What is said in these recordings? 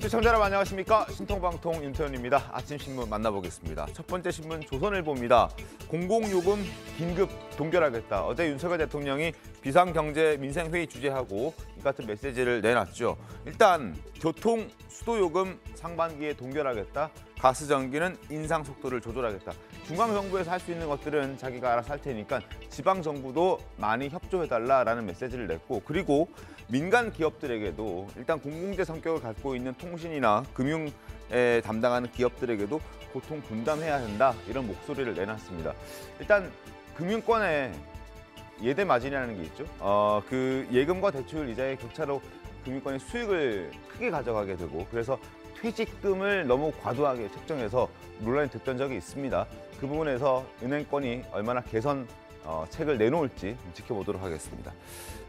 시청자 여러분 안녕하십니까? 신통방통 윤태현입니다. 아침 신문 만나보겠습니다. 첫 번째 신문 조선일보입니다. 공공요금 긴급 동결하겠다. 어제 윤석열 대통령이 비상경제민생회의 주재하고 이 같은 메시지를 내놨죠. 일단 교통, 수도요금 상반기에 동결하겠다. 가스, 전기는 인상 속도를 조절하겠다. 중앙정부에서 할 수 있는 것들은 자기가 알아서 할 테니까 지방정부도 많이 협조해달라라는 메시지를 냈고, 그리고 민간 기업들에게도 일단 공공재 성격을 갖고 있는 통신이나 금융에 담당하는 기업들에게도 고통 분담해야 한다, 이런 목소리를 내놨습니다. 일단 금융권에 예대 마진이라는 게 있죠. 그 예금과 대출 이자의 격차로 금융권이 수익을 크게 가져가게 되고, 그래서 퇴직금을 너무 과도하게 책정해서 논란이 됐던 적이 있습니다. 그 부분에서 은행권이 얼마나 개선 책을 내놓을지 지켜보도록 하겠습니다.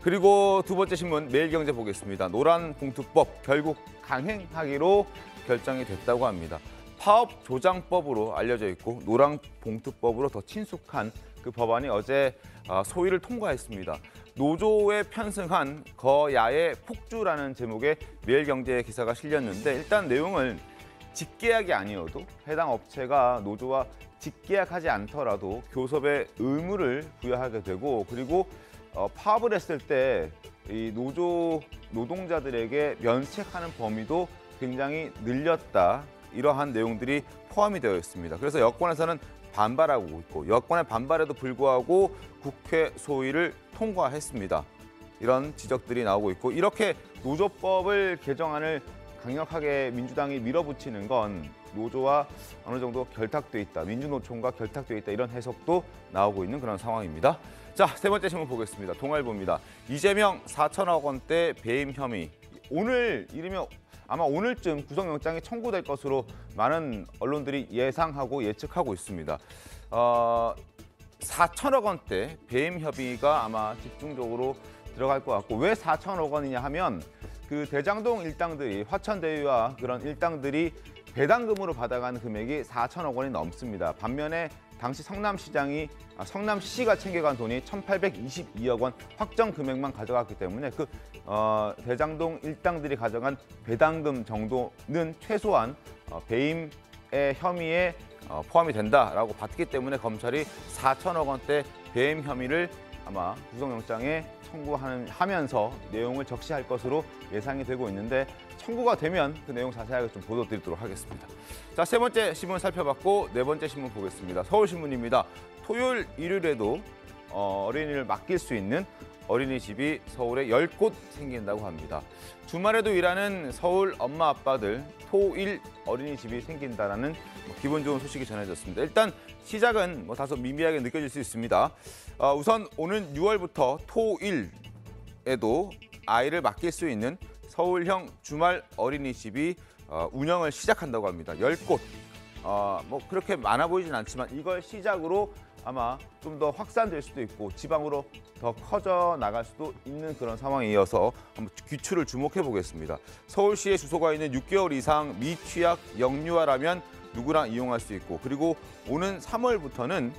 그리고 두 번째 신문 매일경제 보겠습니다. 노란봉투법 결국 강행하기로 결정이 됐다고 합니다. 파업조장법으로 알려져 있고 노란봉투법으로 더 친숙한 그 법안이 어제 소위를 통과했습니다. 노조에 편승한 거야의 폭주라는 제목의 매일경제 기사가 실렸는데, 일단 내용을 직계약이 아니어도 해당 업체가 노조와 직계약하지 않더라도 교섭의 의무를 부여하게 되고, 그리고 파업을 했을 때 이 노동자들에게 면책하는 범위도 굉장히 늘렸다, 이러한 내용들이 포함이 되어 있습니다. 그래서 여권에서는 반발하고 있고, 여권의 반발에도 불구하고 국회 소위를 통과했습니다. 이런 지적들이 나오고 있고, 이렇게 노조법을 개정안을 강력하게 민주당이 밀어붙이는 건 노조와 어느 정도 결탁돼 있다, 민주노총과 결탁돼 있다, 이런 해석도 나오고 있는 그런 상황입니다. 자, 세 번째 신문 보겠습니다. 동아일보입니다. 이재명 4천억 원대 배임 혐의. 오늘 이르면 아마 오늘쯤 구속영장이 청구될 것으로 많은 언론들이 예상하고 예측하고 있습니다. 4천억 원대 배임 협의가 아마 집중적으로 들어갈 것 같고, 왜 4천억 원이냐 하면 그 대장동 일당들이, 화천대유와 그런 일당들이 배당금으로 받아가는 금액이 4천억 원이 넘습니다. 반면에 당시 성남시가 챙겨간 돈이 1,822억 원 확정 금액만 가져갔기 때문에 그 대장동 일당들이 가져간 배당금 정도는 최소한 배임의 혐의에 포함이 된다라고 봤기 때문에 검찰이 4천억 원대 배임 혐의를 아마 구속영장에 청구하면서 내용을 적시할 것으로 예상이 되고 있는데, 청구가 되면 그 내용 자세하게 좀 보도드리도록 하겠습니다. 자, 세 번째 신문 살펴봤고 네 번째 신문 보겠습니다. 서울신문입니다. 토요일, 일요일에도 어린이를 맡길 수 있는 어린이집이 서울에 10곳 생긴다고 합니다. 주말에도 일하는 서울 엄마 아빠들, 토일 어린이집이 생긴다라는 기분 좋은 소식이 전해졌습니다. 일단 시작은 다소 미미하게 느껴질 수 있습니다. 우선 오는 6월부터 토일에도 아이를 맡길 수 있는 서울형 주말 어린이집이 운영을 시작한다고 합니다. 10곳. 그렇게 많아 보이진 않지만 이걸 시작으로 아마 좀 더 확산될 수도 있고 지방으로 더 커져 나갈 수도 있는 그런 상황이어서 한번 귀추를 주목해 보겠습니다. 서울시에 주소가 있는 6개월 이상 미취학 영유아라면 누구나 이용할 수 있고, 그리고 오는 3월부터는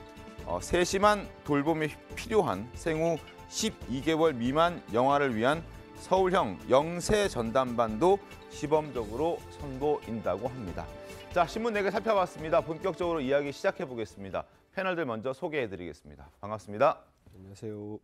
세심한 돌봄이 필요한 생후 12개월 미만 영아를 위한 서울형 영세 전담반도 시범적으로 선보인다고 합니다. 자, 신문 4개 살펴봤습니다. 본격적으로 이야기 시작해 보겠습니다. 패널들 먼저 소개해드리겠습니다. 반갑습니다. 안녕하세요.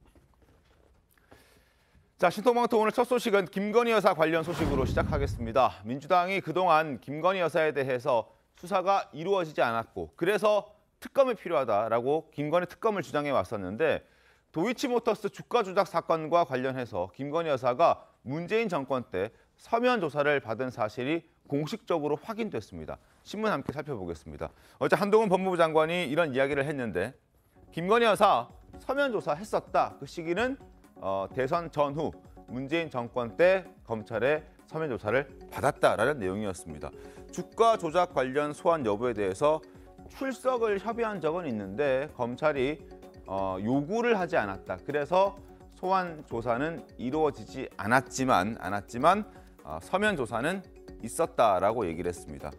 자, 신통방통 오늘 첫 소식은 김건희 여사 관련 소식으로 시작하겠습니다. 민주당이 그동안 김건희 여사에 대해서 수사가 이루어지지 않았고, 그래서 특검이 필요하다라고 김건희 특검을 주장해 왔었는데, 도이치모터스 주가 조작 사건과 관련해서 김건희 여사가 문재인 정권 때 서면 조사를 받은 사실이 공식적으로 확인됐습니다. 신문 함께 살펴보겠습니다. 어제 한동훈 법무부 장관이 이런 이야기를 했는데, 김건희 여사 서면 조사했었다. 그 시기는 대선 전후 문재인 정권 때 검찰의 서면 조사를 받았다라는 내용이었습니다. 주가 조작 관련 소환 여부에 대해서 출석을 협의한 적은 있는데 검찰이 요구를 하지 않았다. 그래서 소환 조사는 이루어지지 않았지만 서면 조사는 있었다라고 얘기를 했습니다.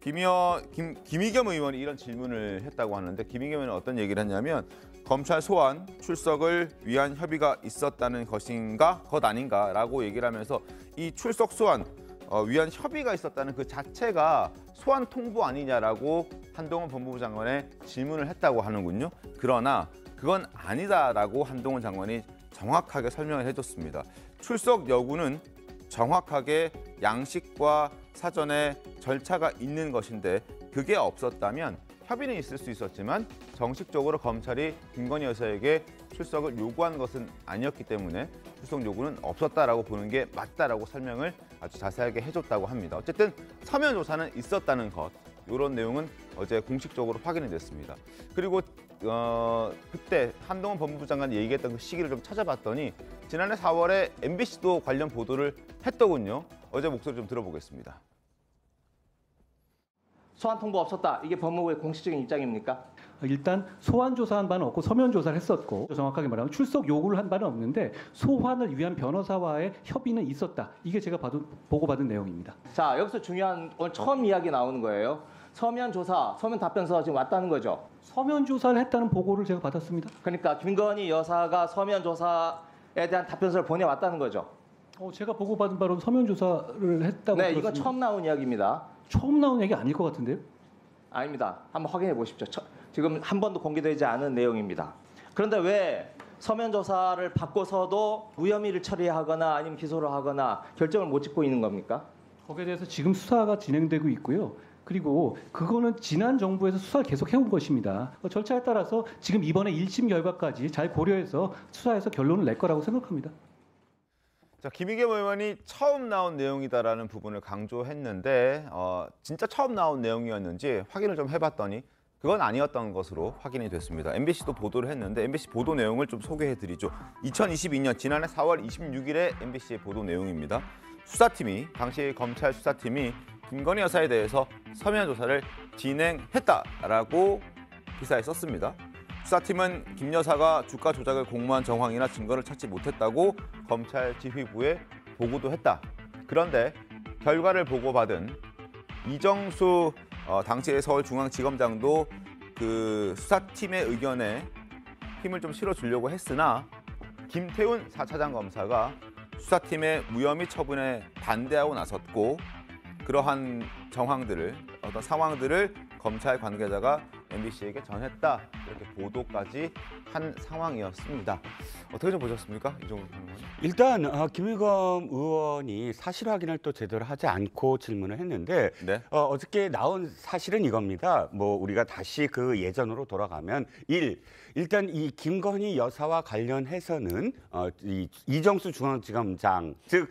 김의겸 의원이 이런 질문을 했다고 하는데, 김의겸 의원은 어떤 얘기를 했냐면, 검찰 소환 출석을 위한 협의가 있었다는 것인가 것 아닌가라고 얘기를 하면서 이 출석 소환 위한 협의가 있었다는 그 자체가 소환 통보 아니냐라고 한동훈 법무부 장관에 질문을 했다고 하는군요. 그러나 그건 아니다라고 한동훈 장관이 정확하게 설명을 해줬습니다. 출석 여부는 정확하게 양식과 사전에 절차가 있는 것인데 그게 없었다면 협의는 있을 수 있었지만 정식적으로 검찰이 김건희 여사에게 출석을 요구한 것은 아니었기 때문에 출석 요구는 없었다라고 보는 게 맞다라고 설명을 아주 자세하게 해줬다고 합니다. 어쨌든 서면 조사는 있었다는 것, 이런 내용은 어제 공식적으로 확인이 됐습니다. 그리고 그때 한동훈 법무부 장관이 얘기했던 그 시기를 좀 찾아봤더니 지난해 4월에 MBC도 관련 보도를 했더군요. 어제 목소리 좀 들어보겠습니다. 소환 통보 없었다. 이게 법무부의 공식적인 입장입니까? 일단 소환 조사한 바는 없고 서면 조사를 했었고 정확하게 말하면 출석 요구를 한 바는 없는데 소환을 위한 변호사와의 협의는 있었다. 이게 제가 보고받은 내용입니다. 자, 여기서 중요한 오늘 처음 이야기 나오는 거예요. 서면 조사, 서면 답변서가 지금 왔다는 거죠. 서면 조사를 했다는 보고를 제가 받았습니다. 그러니까 김건희 여사가 서면 조사에 대한 답변서를 보내왔다는 거죠. 제가 보고받은 바로 서면 조사를 했다고 네, 들었습니다. 이거 처음 나온 이야기입니다. 처음 나온 얘기 아닐 것 같은데요? 아닙니다. 한번 확인해 보십시오. 지금 한 번도 공개되지 않은 내용입니다. 그런데 왜 서면 조사를 받고서도 무혐의를 처리하거나 아니면 기소를 하거나 결정을 못 짓고 있는 겁니까? 거기에 대해서 지금 수사가 진행되고 있고요. 그리고 그거는 지난 정부에서 수사를 계속 해온 것입니다. 절차에 따라서 지금 이번에 1심 결과까지 잘 고려해서 수사해서 결론을 낼 거라고 생각합니다. 자, 김의겸 의원이 처음 나온 내용이다라는 부분을 강조했는데 진짜 처음 나온 내용이었는지 확인을 좀 해봤더니 그건 아니었던 것으로 확인이 됐습니다. MBC도 보도를 했는데 MBC 보도 내용을 좀 소개해드리죠. 2022년 지난해 4월 26일에 MBC의 보도 내용입니다. 수사팀이 당시 검찰 수사팀이 김건희 여사에 대해서 서면 조사를 진행했다라고 기사에 썼습니다. 수사팀은 김 여사가 주가 조작을 공모한 정황이나 증거를 찾지 못했다고 검찰 지휘부에 보고도 했다. 그런데 결과를 보고받은 이정수 당시의 서울중앙지검장도 그 수사팀의 의견에 힘을 좀 실어주려고 했으나 김태훈 4차장 검사가 수사팀의 무혐의 처분에 반대하고 나섰고 그러한 정황들을 어떤 상황들을 검찰 관계자가 MBC에게 전했다 이렇게 보도까지 한 상황이었습니다. 어떻게 좀 보셨습니까? 이종훈 의원. 일단 김의겸 의원이 사실 확인을 또 제대로 하지 않고 질문을 했는데 네. 어저께 나온 사실은 이겁니다. 뭐 우리가 다시 그 예전으로 돌아가면 일단 이 김건희 여사와 관련해서는 이 이정수 중앙지검장 즉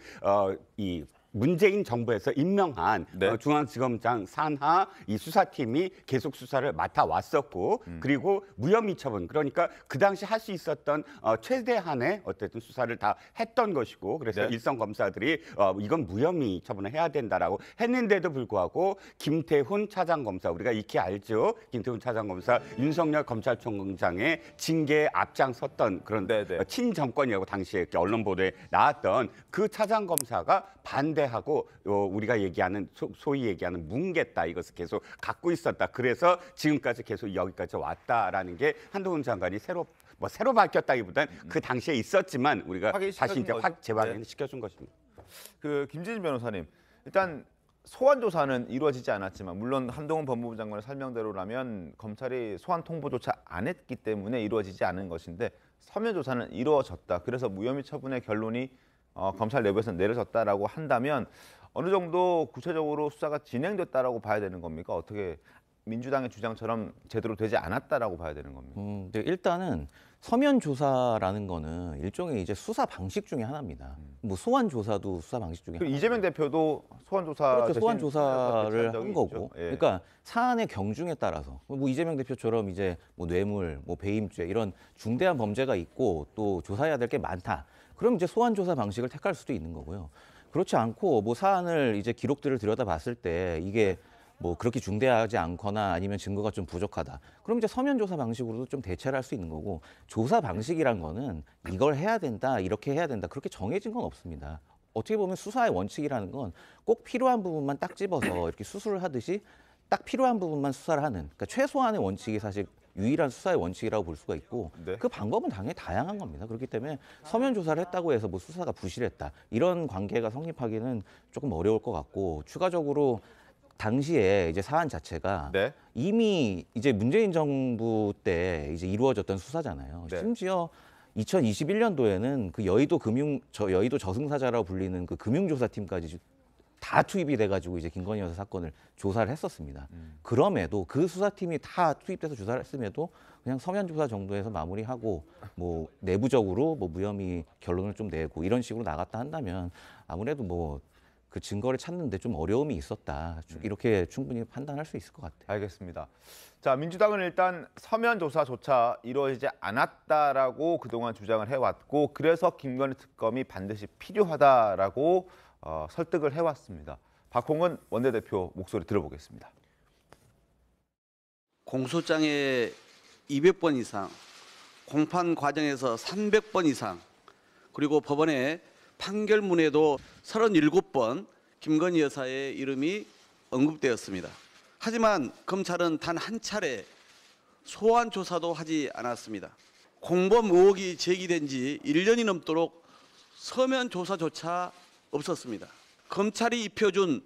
이 문재인 정부에서 임명한 네. 중앙지검장 산하 이 수사팀이 계속 수사를 맡아왔었고 그리고 무혐의 처분 그러니까 그 당시 할 수 있었던 최대한의 어쨌든 수사를 다 했던 것이고 그래서 네. 일선 검사들이 이건 무혐의 처분을 해야 된다라고 했는데도 불구하고 김태훈 차장검사 우리가 익히 알죠. 김태훈 차장검사 윤석열 검찰총장의 징계에 앞장섰던 그런 네네. 친정권이라고 당시에 이렇게 언론 보도에 나왔던 그 차장검사가 반대하고 우리가 얘기하는 소위 얘기하는 뭉갰다 이것을 계속 갖고 있었다. 그래서 지금까지 계속 여기까지 왔다라는 게 한동훈 장관이 새로 밝혔다기보다는 그 당시에 있었지만 우리가 다시 이제 재확인 시켜준 것입니다. 그 김진진 변호사님, 일단 소환 조사는 이루어지지 않았지만 물론 한동훈 법무부 장관의 설명대로라면 검찰이 소환 통보조차 안 했기 때문에 이루어지지 않은 것인데 서면 조사는 이루어졌다. 그래서 무혐의 처분의 결론이 검찰 내부에서 내려졌다라고 한다면 어느 정도 구체적으로 수사가 진행됐다라고 봐야 되는 겁니까? 어떻게 민주당의 주장처럼 제대로 되지 않았다라고 봐야 되는 겁니까? 네, 일단은 서면 조사라는 거는 일종의 이제 수사 방식 중에 하나입니다. 뭐 소환 조사도 수사 방식 중에 하나. 이재명 대표도 소환 조사 그렇죠. 소환 조사를 적이 한 거고. 있죠. 예. 그러니까 사안의 경중에 따라서 뭐 이재명 대표처럼 이제 뭐 뇌물, 뭐 배임죄 이런 중대한 범죄가 있고 또 조사해야 될 게 많다. 그럼 이제 소환 조사 방식을 택할 수도 있는 거고요. 그렇지 않고 뭐 사안을 이제 기록들을 들여다봤을 때 이게 뭐 그렇게 중대하지 않거나 아니면 증거가 좀 부족하다. 그럼 이제 서면 조사 방식으로도 좀 대체를 할 수 있는 거고 조사 방식이란 거는 이걸 해야 된다, 이렇게 해야 된다. 그렇게 정해진 건 없습니다. 어떻게 보면 수사의 원칙이라는 건 꼭 필요한 부분만 딱 집어서 이렇게 수술을 하듯이 딱 필요한 부분만 수사를 하는 그러니까 최소한의 원칙이 사실 유일한 수사의 원칙이라고 볼 수가 있고 네. 그 방법은 당연히 다양한 겁니다. 그렇기 때문에 서면 조사를 했다고 해서 뭐 수사가 부실했다 이런 관계가 성립하기는 조금 어려울 것 같고 추가적으로 당시에 이제 사안 자체가 네. 이미 이제 문재인 정부 때 이제 이루어졌던 수사잖아요. 네. 심지어 2021년도에는 그 여의도 저승사자라고 불리는 그 금융조사팀까지 다 투입이 돼가지고 이제 김건희 여사 사건을 조사를 했었습니다. 그럼에도 그 수사팀이 다 투입돼서 조사를 했음에도 그냥 서면 조사 정도에서 마무리하고 뭐 내부적으로 뭐 무혐의 결론을 좀 내고 이런 식으로 나갔다 한다면 아무래도 뭐 그 증거를 찾는데 좀 어려움이 있었다 이렇게 충분히 판단할 수 있을 것 같아요. 알겠습니다. 자, 민주당은 일단 서면 조사조차 이루어지지 않았다라고 그동안 주장을 해왔고 그래서 김건희 특검이 반드시 필요하다라고 설득을 해왔습니다. 박홍은 원내대표 목소리 들어보겠습니다. 공소장에 200번 이상, 공판 과정에서 300번 이상, 그리고 법원의 판결문에도 37번 김건희 여사의 이름이 언급되었습니다. 하지만 검찰은 단 한 차례 소환 조사도 하지 않았습니다. 공범 의혹이 제기된 지 1년이 넘도록 서면 조사조차 없었습니다. 검찰이 입혀준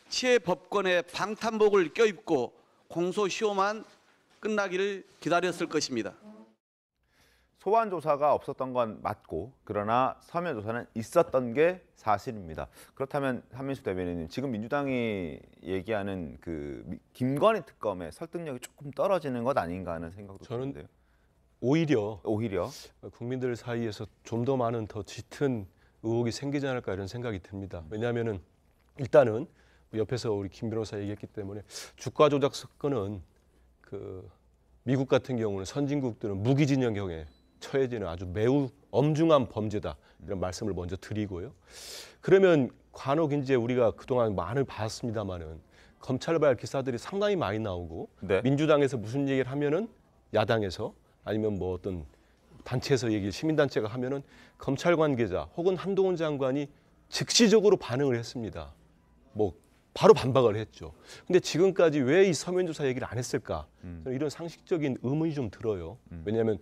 치해법권의 방탄복을 껴입고 공소시효만 끝나기를 기다렸을 것입니다. 소환 조사가 없었던 건 맞고 그러나 서면 조사는 있었던 게 사실입니다. 그렇다면 한민수 대변인님, 지금 민주당이 얘기하는 그 김건희 특검의 설득력이 조금 떨어지는 것 아닌가 하는 생각도 저는 드는데요. 오히려 오히려 국민들 사이에서 좀 더 많은 더 짙은 의혹이 생기지 않을까 이런 생각이 듭니다. 왜냐하면은 일단은 옆에서 우리 김 변호사 얘기했기 때문에 주가 조작 사건은 그 미국 같은 경우는 선진국들은 무기징역형에 처해지는 아주 매우 엄중한 범죄다 이런 말씀을 먼저 드리고요. 그러면 간혹 이제 우리가 그동안 많이 봤습니다마는 검찰발 기사들이 상당히 많이 나오고 네. 민주당에서 무슨 얘기를 하면은 야당에서 아니면 뭐 어떤 단체에서 얘기 시민단체가 하면은 검찰 관계자 혹은 한동훈 장관이 즉시적으로 반응을 했습니다. 뭐 바로 반박을 했죠. 근데 지금까지 왜 이 서면 조사 얘기를 안 했을까? 저는 이런 상식적인 의문이 좀 들어요. 왜냐하면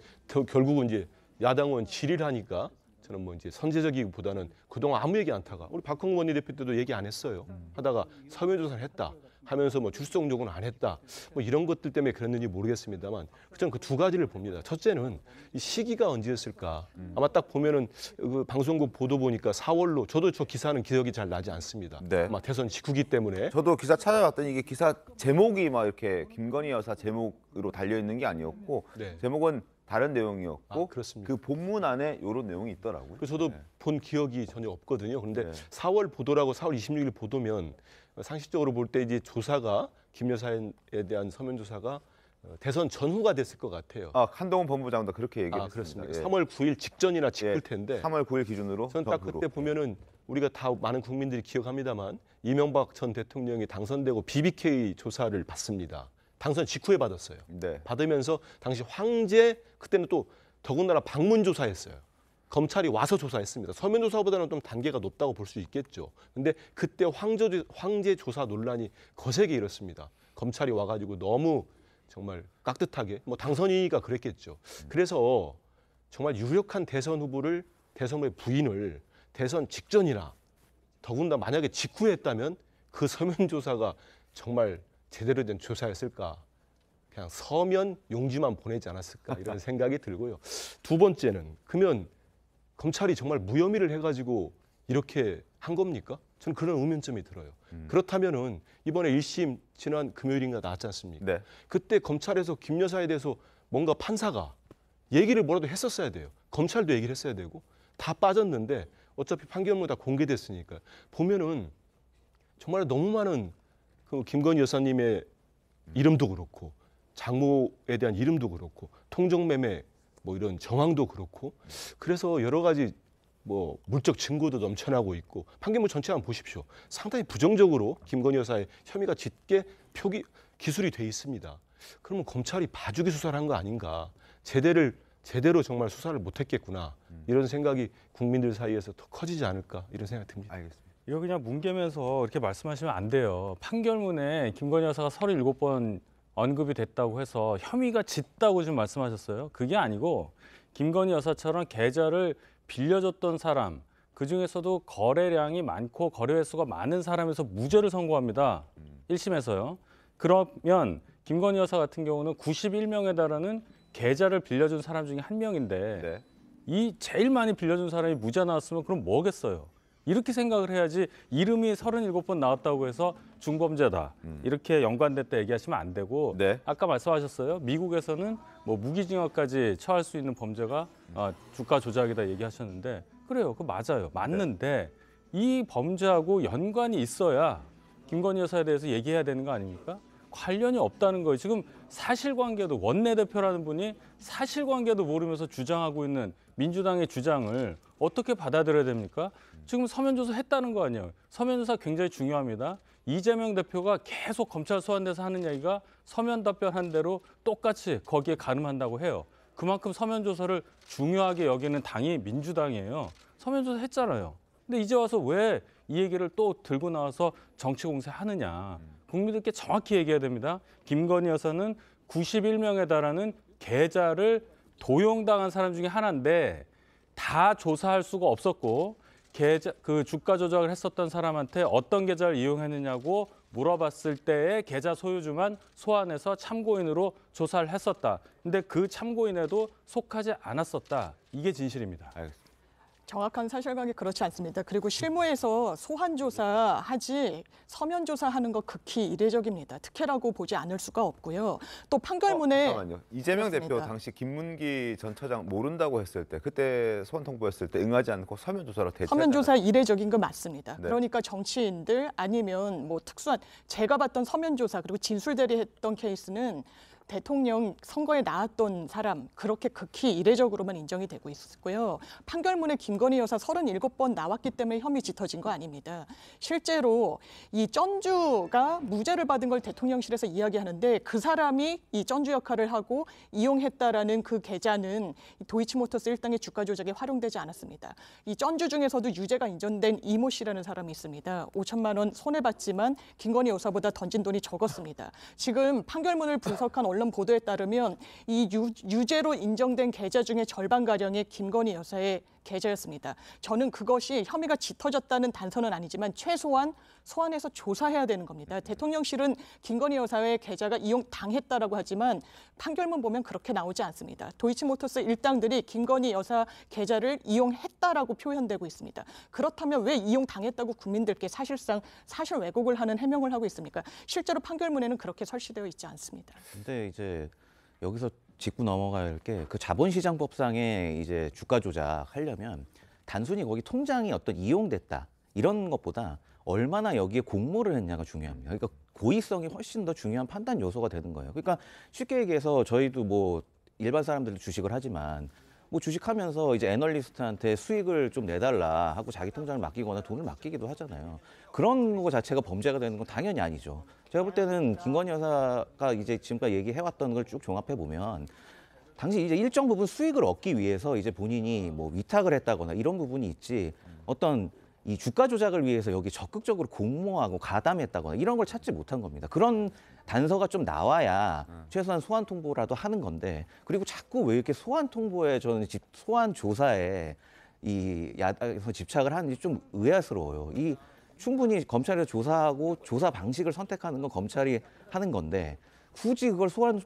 결국은 이제 야당은 질의를 하니까 저는 뭐 이제 선제적이기보다는 그동안 아무 얘기 안 하다가 우리 박홍근 원내대표 때도 얘기 안 했어요. 하다가 서면 조사를 했다 하면서 뭐 출석 요구는 안 했다. 뭐 이런 것들 때문에 그랬는지 모르겠습니다만 저는 그 두 가지를 봅니다. 첫째는 이 시기가 언제였을까? 아마 딱 보면은 그 방송국 보도 보니까 4월로 저도 저 기사는 기억이 잘 나지 않습니다. 네. 아마 대선 직후기 때문에 저도 기사 찾아봤더니 이게 기사 제목이 막 이렇게 김건희 여사 제목으로 달려 있는 게 아니었고 네. 제목은 다른 내용이었고 아, 그렇습니까? 그 본문 안에 이런 내용이 있더라고요. 그래서 저도 네. 본 기억이 전혀 없거든요. 그런데 네. 4월 보도라고 4월 26일 보도면 상식적으로 볼 때 이제 조사가 김 여사에 대한 서면 조사가 대선 전후가 됐을 것 같아요. 한동훈 본부장도 그렇게 얘기했습니다. 그렇습니까? 예. 3월 9일 직전이나 직후일 예, 텐데 3월 9일 기준으로 저는 딱 전후로. 그때 보면은 우리가 다 많은 국민들이 기억합니다만 이명박 전 대통령이 당선되고 BBK 조사를 받습니다. 당선 직후에 받았어요. 네. 받으면서 당시 황제 그때는 또 더군다나 방문 조사했어요. 검찰이 와서 조사했습니다. 서면 조사보다는 좀 단계가 높다고 볼 수 있겠죠. 근데 그때 황제 조사 논란이 거세게 일었습니다. 검찰이 와가지고 너무 정말 깍듯하게 뭐 당선인이니까 그랬겠죠. 그래서 정말 유력한 대선 후보를 대선 후보의 부인을 대선 직전이나 더군다나 만약에 직후에 했다면 그 서면 조사가 정말 제대로 된 조사였을까? 그냥 서면 용지만 보내지 않았을까 이런 생각이 들고요. 두 번째는 그러면 검찰이 정말 무혐의를 해가지고 이렇게 한 겁니까? 저는 그런 의문점이 들어요. 그렇다면은 이번에 1심 지난 금요일인가 나왔지 않습니까? 네. 그때 검찰에서 김 여사에 대해서 뭔가 판사가 얘기를 뭐라도 했었어야 돼요. 검찰도 얘기를 했어야 되고 다 빠졌는데 어차피 판결문 다 공개됐으니까 보면은 정말 너무 많은 그 김건희 여사님의 이름도 그렇고 장모에 대한 이름도 그렇고 통정매매 뭐 이런 정황도 그렇고 그래서 여러 가지 뭐 물적 증거도 넘쳐나고 있고 판결문 전체 한번 보십시오. 상당히 부정적으로 김건희 여사의 혐의가 짙게 기술이 돼 있습니다. 그러면 검찰이 봐주기 수사를 한 거 아닌가? 제대로 정말 수사를 못했겠구나 이런 생각이 국민들 사이에서 더 커지지 않을까 이런 생각이 듭니다. 알겠습니다. 이거 그냥 뭉개면서 이렇게 말씀하시면 안 돼요. 판결문에 김건희 여사가 37번 언급이 됐다고 해서 혐의가 짙다고 지금 말씀하셨어요. 그게 아니고 김건희 여사처럼 계좌를 빌려줬던 사람, 그중에서도 거래량이 많고 거래 횟수가 많은 사람에서 무죄를 선고합니다. 1심에서요. 그러면 김건희 여사 같은 경우는 91명에 달하는 계좌를 빌려준 사람 중에 한 명인데 네. 이 제일 많이 빌려준 사람이 무죄 나왔으면 그럼 뭐겠어요? 이렇게 생각을 해야지 이름이 37번 나왔다고 해서 중범죄다. 이렇게 연관됐다 얘기하시면 안 되고 네. 아까 말씀하셨어요. 미국에서는 뭐 무기징역까지 처할 수 있는 범죄가 주가 조작이다 얘기하셨는데 그래요. 그거 맞아요. 맞는데 이 범죄하고 연관이 있어야 김건희 여사에 대해서 얘기해야 되는 거 아닙니까? 관련이 없다는 거예요. 지금 사실관계도 원내대표라는 분이 사실관계도 모르면서 주장하고 있는 민주당의 주장을 어떻게 받아들여야 됩니까? 지금 서면조사 했다는 거 아니에요. 서면조사 굉장히 중요합니다. 이재명 대표가 계속 검찰 소환돼서 하는 얘기가 서면 답변한 대로 똑같이 거기에 가름한다고 해요. 그만큼 서면조사를 중요하게 여기는 당이 민주당이에요. 서면조사 했잖아요. 근데 이제 와서 왜 이 얘기를 또 들고 나와서 정치 공세하느냐. 국민들께 정확히 얘기해야 됩니다. 김건희 여사는 91명에 달하는 계좌를 도용당한 사람 중에 하나인데 다 조사할 수가 없었고 그 주가 조작을 했었던 사람한테 어떤 계좌를 이용했느냐고 물어봤을 때의 계좌 소유주만 소환해서 참고인으로 조사를 했었다. 근데 그 참고인에도 속하지 않았었다. 이게 진실입니다. 알겠습니다. 정확한 사실관계 그렇지 않습니다. 그리고 실무에서 소환 조사하지 서면 조사하는 거 극히 이례적입니다. 특혜라고 보지 않을 수가 없고요. 또 판결문에 잠깐만요. 이재명 대표 그렇습니다. 당시 김문기 전 처장 모른다고 했을 때 그때 소환 통보했을 때 응하지 않고 서면 조사로 대체했잖아요. 서면 조사 이례적인 거 맞습니다. 네. 그러니까 정치인들 아니면 뭐 특수한 제가 봤던 서면 조사 그리고 진술 대리했던 케이스는 대통령 선거에 나왔던 사람 그렇게 극히 이례적으로만 인정이 되고 있었고요. 판결문에 김건희 여사 37번 나왔기 때문에 혐의 짙어진 거 아닙니다. 실제로 이 쩐주가 무죄를 받은 걸 대통령실에서 이야기하는데 그 사람이 이 쩐주 역할을 하고 이용했다라는 그 계좌는 도이치모터스 일당의 주가 조작에 활용되지 않았습니다. 이 쩐주 중에서도 유죄가 인정된 이모 씨라는 사람이 있습니다. 5천만 원 손해봤지만 김건희 여사보다 던진 돈이 적었습니다. 지금 판결문을 분석한 언론 보도에 따르면 이 유죄로 인정된 계좌 중에 절반가량의 김건희 여사의 계좌였습니다. 저는 그것이 혐의가 짙어졌다는 단서는 아니지만 최소한 소환해서 조사해야 되는 겁니다. 대통령실은 김건희 여사의 계좌가 이용당했다라고 하지만 판결문 보면 그렇게 나오지 않습니다. 도이치모터스 일당들이 김건희 여사 계좌를 이용했다라고 표현되고 있습니다. 그렇다면 왜 이용당했다고 국민들께 사실상 사실 왜곡을 하는 해명을 하고 있습니까? 실제로 판결문에는 그렇게 설치되어 있지 않습니다. 근데 이제 여기서 짚고 넘어가야 할 게 그 자본시장법상의 이제 주가 조작하려면 단순히 거기 통장이 어떤 이용됐다 이런 것보다 얼마나 여기에 공모를 했냐가 중요합니다. 그러니까 고의성이 훨씬 더 중요한 판단 요소가 되는 거예요. 그러니까 쉽게 얘기해서 저희도 뭐 일반 사람들도 주식을 하지만 뭐 주식하면서 이제 애널리스트한테 수익을 좀 내달라 하고 자기 통장을 맡기거나 돈을 맡기기도 하잖아요. 그런 거 자체가 범죄가 되는 건 당연히 아니죠. 제가 볼 때는 김건희 여사가 이제 지금까지 얘기해왔던 걸 쭉 종합해 보면 당시 이제 일정 부분 수익을 얻기 위해서 이제 본인이 뭐 위탁을 했다거나 이런 부분이 있지 어떤 이 주가 조작을 위해서 여기 적극적으로 공모하고 가담했다거나 이런 걸 찾지 못한 겁니다. 그런 단서가 좀 나와야 최소한 소환 통보라도 하는 건데 그리고 자꾸 왜 이렇게 소환 통보에 저는 소환 조사에 이 야당에서 집착을 하는지 좀 의아스러워요. 이 충분히 검찰에서 조사하고 조사 방식을 선택하는 건 검찰이 하는 건데 굳이 그걸 소환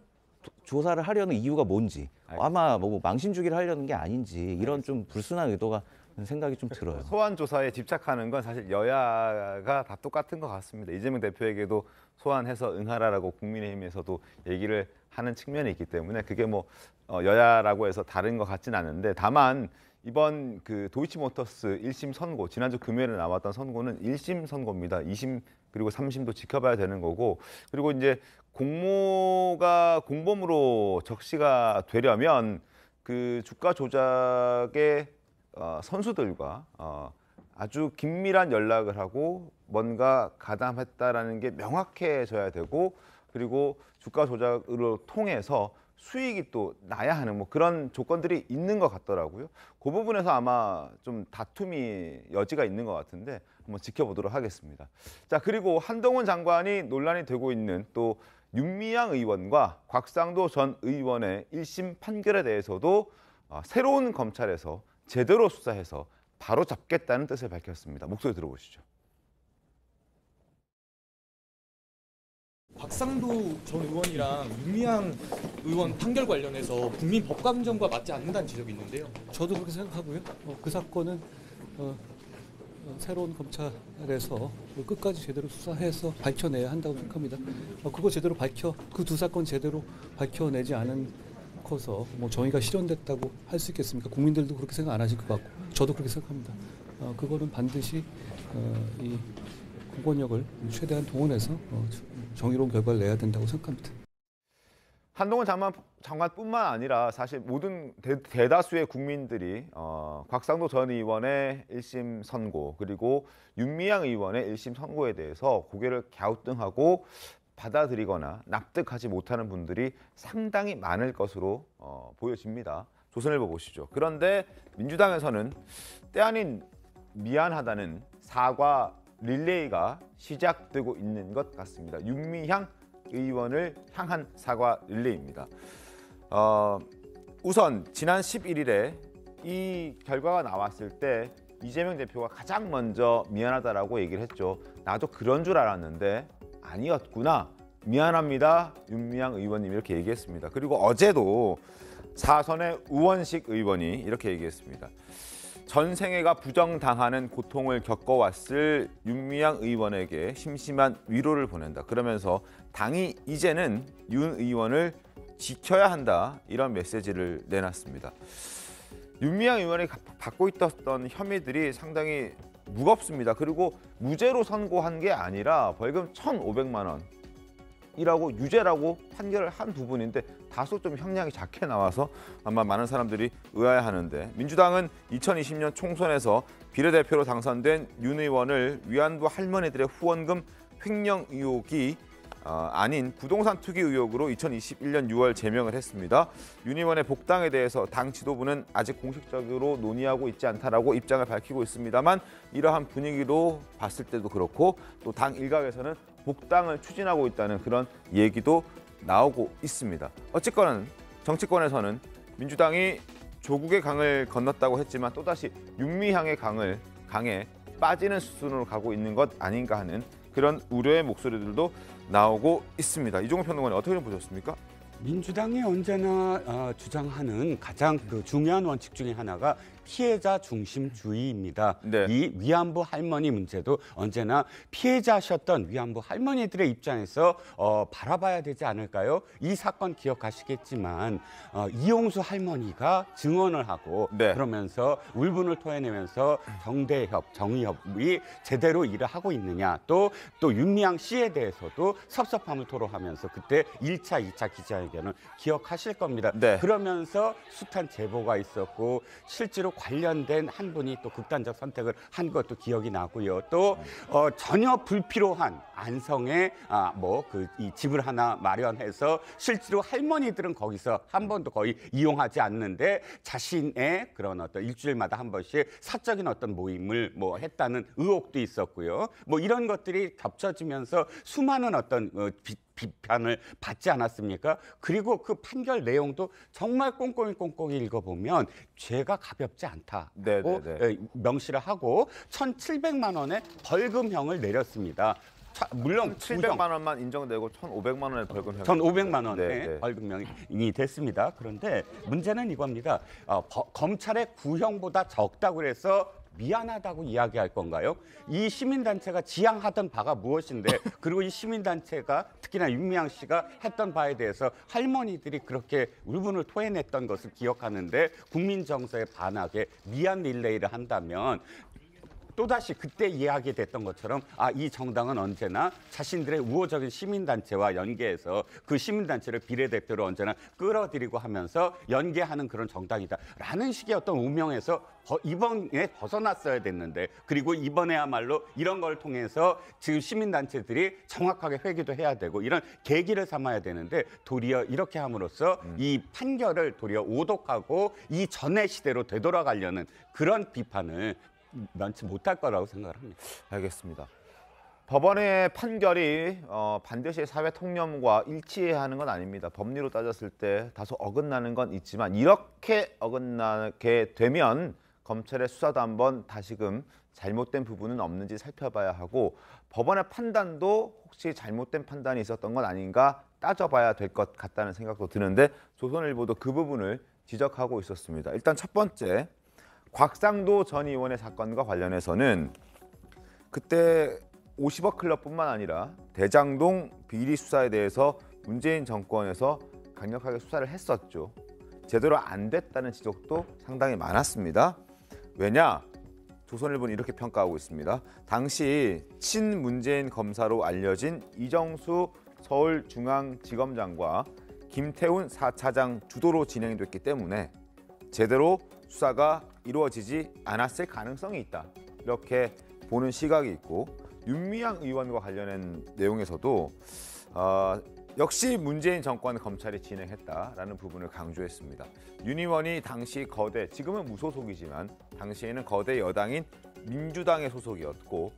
조사를 하려는 이유가 뭔지 아마 뭐 망신 주기를 하려는 게 아닌지 이런 좀 불순한 의도가 생각이 좀 들어요. 소환 조사에 집착하는 건 사실 여야가 다 똑같은 것 같습니다. 이재명 대표에게도 소환해서 응하라라고 국민의힘에서도 얘기를 하는 측면이 있기 때문에 그게 뭐 여야라고 해서 다른 것 같진 않은데 다만 이번 그 도이치모터스 1심 선고 지난주 금요일에 나왔던 선고는 1심 선고입니다. 2심 그리고 3심도 지켜봐야 되는 거고 그리고 이제 공모가 공범으로 적시가 되려면 그 주가 조작의 선수들과 아주 긴밀한 연락을 하고 뭔가 가담했다라는 게 명확해져야 되고 그리고 주가 조작으로 통해서 수익이 또 나야 하는 뭐 그런 조건들이 있는 것 같더라고요. 그 부분에서 아마 좀 다툼이 여지가 있는 것 같은데 한번 지켜보도록 하겠습니다. 자 그리고 한동훈 장관이 논란이 되고 있는 또 윤미향 의원과 곽상도 전 의원의 1심 판결에 대해서도 새로운 검찰에서 제대로 수사해서 바로 잡겠다는 뜻을 밝혔습니다. 목소리 들어보시죠. 곽상도 전 의원이랑 윤미향 의원 판결 관련해서 국민 법감정과 맞지 않는다는 지적이 있는데요. 저도 그렇게 생각하고요. 그 사건은 새로운 검찰에서 끝까지 제대로 수사해서 밝혀내야 한다고 생각합니다. 그거 제대로 그 두 사건 제대로 밝혀내지 않은 커서 뭐 정의가 실현됐다고 할 수 있겠습니까? 국민들도 그렇게 생각 안 하실 것 같고 저도 그렇게 생각합니다. 그거는 반드시 이 공권력을 최대한 동원해서 정의로운 결과를 내야 된다고 생각합니다. 한동훈 장관뿐만 아니라 사실 모든 대다수의 국민들이 곽상도 전 의원의 1심 선고 그리고 윤미향 의원의 1심 선고에 대해서 고개를 갸우뚱하고 받아들이거나 납득하지 못하는 분들이 상당히 많을 것으로 보여집니다. 조선일보 보시죠. 그런데 민주당에서는 때 아닌 미안하다는 사과 릴레이가 시작되고 있는 것 같습니다. 윤미향 의원을 향한 사과 릴레이입니다. 우선 지난 11일에 이 결과가 나왔을 때 이재명 대표가 가장 먼저 미안하다라고 얘기를 했죠. 나도 그런 줄 알았는데 아니었구나. 미안합니다. 윤미향 의원님 이렇게 얘기했습니다. 그리고 어제도 사선의 우원식 의원이 이렇게 얘기했습니다. 전생애가 부정당하는 고통을 겪어왔을 윤미향 의원에게 심심한 위로를 보낸다. 그러면서 당이 이제는 윤 의원을 지켜야 한다. 이런 메시지를 내놨습니다. 윤미향 의원이 받고 있었던 혐의들이 상당히 무겁습니다. 그리고 무죄로 선고한 게 아니라 벌금 1,500만 원이라고 유죄라고 판결을 한 부분인데 다소 좀 형량이 작게 나와서 아마 많은 사람들이 의아해하는데 민주당은 2020년 총선에서 비례대표로 당선된 윤 의원을 위안부 할머니들의 후원금 횡령 의혹이 아닌 부동산 투기 의혹으로 2021년 6월 제명을 했습니다. 윤 의원의 복당에 대해서 당 지도부는 아직 공식적으로 논의하고 있지 않다라고 입장을 밝히고 있습니다만 이러한 분위기로 봤을 때도 그렇고 또 당 일각에서는 복당을 추진하고 있다는 그런 얘기도 나오고 있습니다. 어쨌거나 정치권에서는 민주당이 조국의 강을 건넜다고 했지만 또다시 윤미향의 강에 빠지는 수순으로 가고 있는 것 아닌가 하는 그런 우려의 목소리들도 나오고 있습니다. 이종호 평론가님 어떻게 좀 보셨습니까? 민주당이 언제나 주장하는 가장 중요한 원칙 중에 하나가 피해자 중심주의입니다. 네. 이 위안부 할머니 문제도 언제나 피해자셨던 위안부 할머니들의 입장에서 바라봐야 되지 않을까요? 이 사건 기억하시겠지만 이용수 할머니가 증언을 하고 네. 그러면서 울분을 토해내면서 정의협이 제대로 일을 하고 있느냐 또 윤미향 씨에 대해서도 섭섭함을 토로하면서 그때 1차, 2차 기자회견을 기억하실 겁니다. 네. 그러면서 숱한 제보가 있었고 실제로 관련된 한 분이 또 극단적 선택을 한 것도 기억이 나고요. 또 전혀 불필요한 안성에 이 집을 하나 마련해서 실제로 할머니들은 거기서 한 번도 거의 이용하지 않는데 자신의 그런 어떤 일주일마다 한 번씩 사적인 어떤 모임을 했다는 의혹도 있었고요. 이런 것들이 겹쳐지면서 수많은 어떤 비판을 받지 않았습니까? 그리고 그 판결 내용도 정말 꼼꼼히 읽어보면 죄가 가볍지 않다고 명시를 하고 1,700만 원의 벌금형을 내렸습니다. 물론 700만 원만 인정되고 1,500만 원의 벌금형. 1,500만 원의 벌금형이 됐습니다. 그런데 문제는 이겁니다. 검찰의 구형보다 적다고 해서 미안하다고 이야기할 건가요? 이 시민단체가 지향하던 바가 무엇인데 그리고 이 시민단체가 특히나 윤미향 씨가 했던 바에 대해서 할머니들이 그렇게 울분을 토해냈던 것을 기억하는데 국민 정서에 반하게 미안 릴레이를 한다면 또다시 그때 이야기됐던 것처럼 이 정당은 언제나 자신들의 우호적인 시민단체와 연계해서 그 시민단체를 비례대표로 언제나 끌어들이고 하면서 연계하는 그런 정당이다라는 식의 어떤 오명에서 이번에 벗어났어야 됐는데 그리고 이번에야말로 이런 걸 통해서 지금 시민단체들이 정확하게 회귀도 해야 되고 이런 계기를 삼아야 되는데 도리어 이렇게 함으로써 이 판결을 도리어 오독하고 이 전의 시대로 되돌아가려는 그런 비판을 면치 못할 거라고 생각을 합니다. 알겠습니다. 법원의 판결이 반드시 사회 통념과 일치해야 하는 건 아닙니다. 법리로 따졌을 때 다소 어긋나는 건 있지만 이렇게 어긋나게 되면 검찰의 수사도 한번 다시금 잘못된 부분은 없는지 살펴봐야 하고 법원의 판단도 혹시 잘못된 판단이 있었던 건 아닌가 따져봐야 될 것 같다는 생각도 드는데 조선일보도 그 부분을 지적하고 있었습니다. 일단 첫 번째, 곽상도 전 의원의 사건과 관련해서는 그때 50억 클럽뿐만 아니라 대장동 비리 수사에 대해서 문재인 정권에서 강력하게 수사를 했었죠. 제대로 안 됐다는 지적도 상당히 많았습니다. 왜냐? 조선일보는 이렇게 평가하고 있습니다. 당시 친문재인 검사로 알려진 이정수 서울중앙지검장과 김태훈 4차장 주도로 진행됐기 때문에 제대로 수사가 이루어지지 않았을 가능성이 있다. 이렇게 보는 시각이 있고 윤미향 의원과 관련된 내용에서도 역시 문재인 정권 검찰이 진행했다라는 부분을 강조했습니다. 윤 의원이 당시 거대, 지금은 무소속이지만 당시에는 거대 여당인 민주당의 소속이었고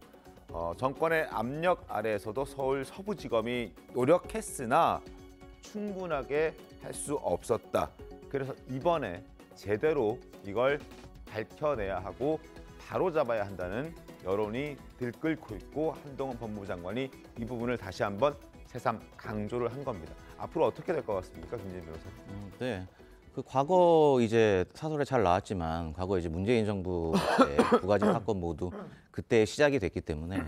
정권의 압력 아래에서도 서울 서부지검이 노력했으나 충분하게 할 수 없었다. 그래서 이번에 제대로 이걸 밝혀내야 하고 바로잡아야 한다는 여론이 들끓고 있고 한동훈 법무부 장관이 이 부분을 다시 한번 새삼 강조를 한 겁니다. 앞으로 어떻게 될 것 같습니까, 김진일 변호사님? 네. 그 과거 이제 사설에 잘 나왔지만 과거 이제 문재인 정부 때 두 가지 사건 모두 그때 시작이 됐기 때문에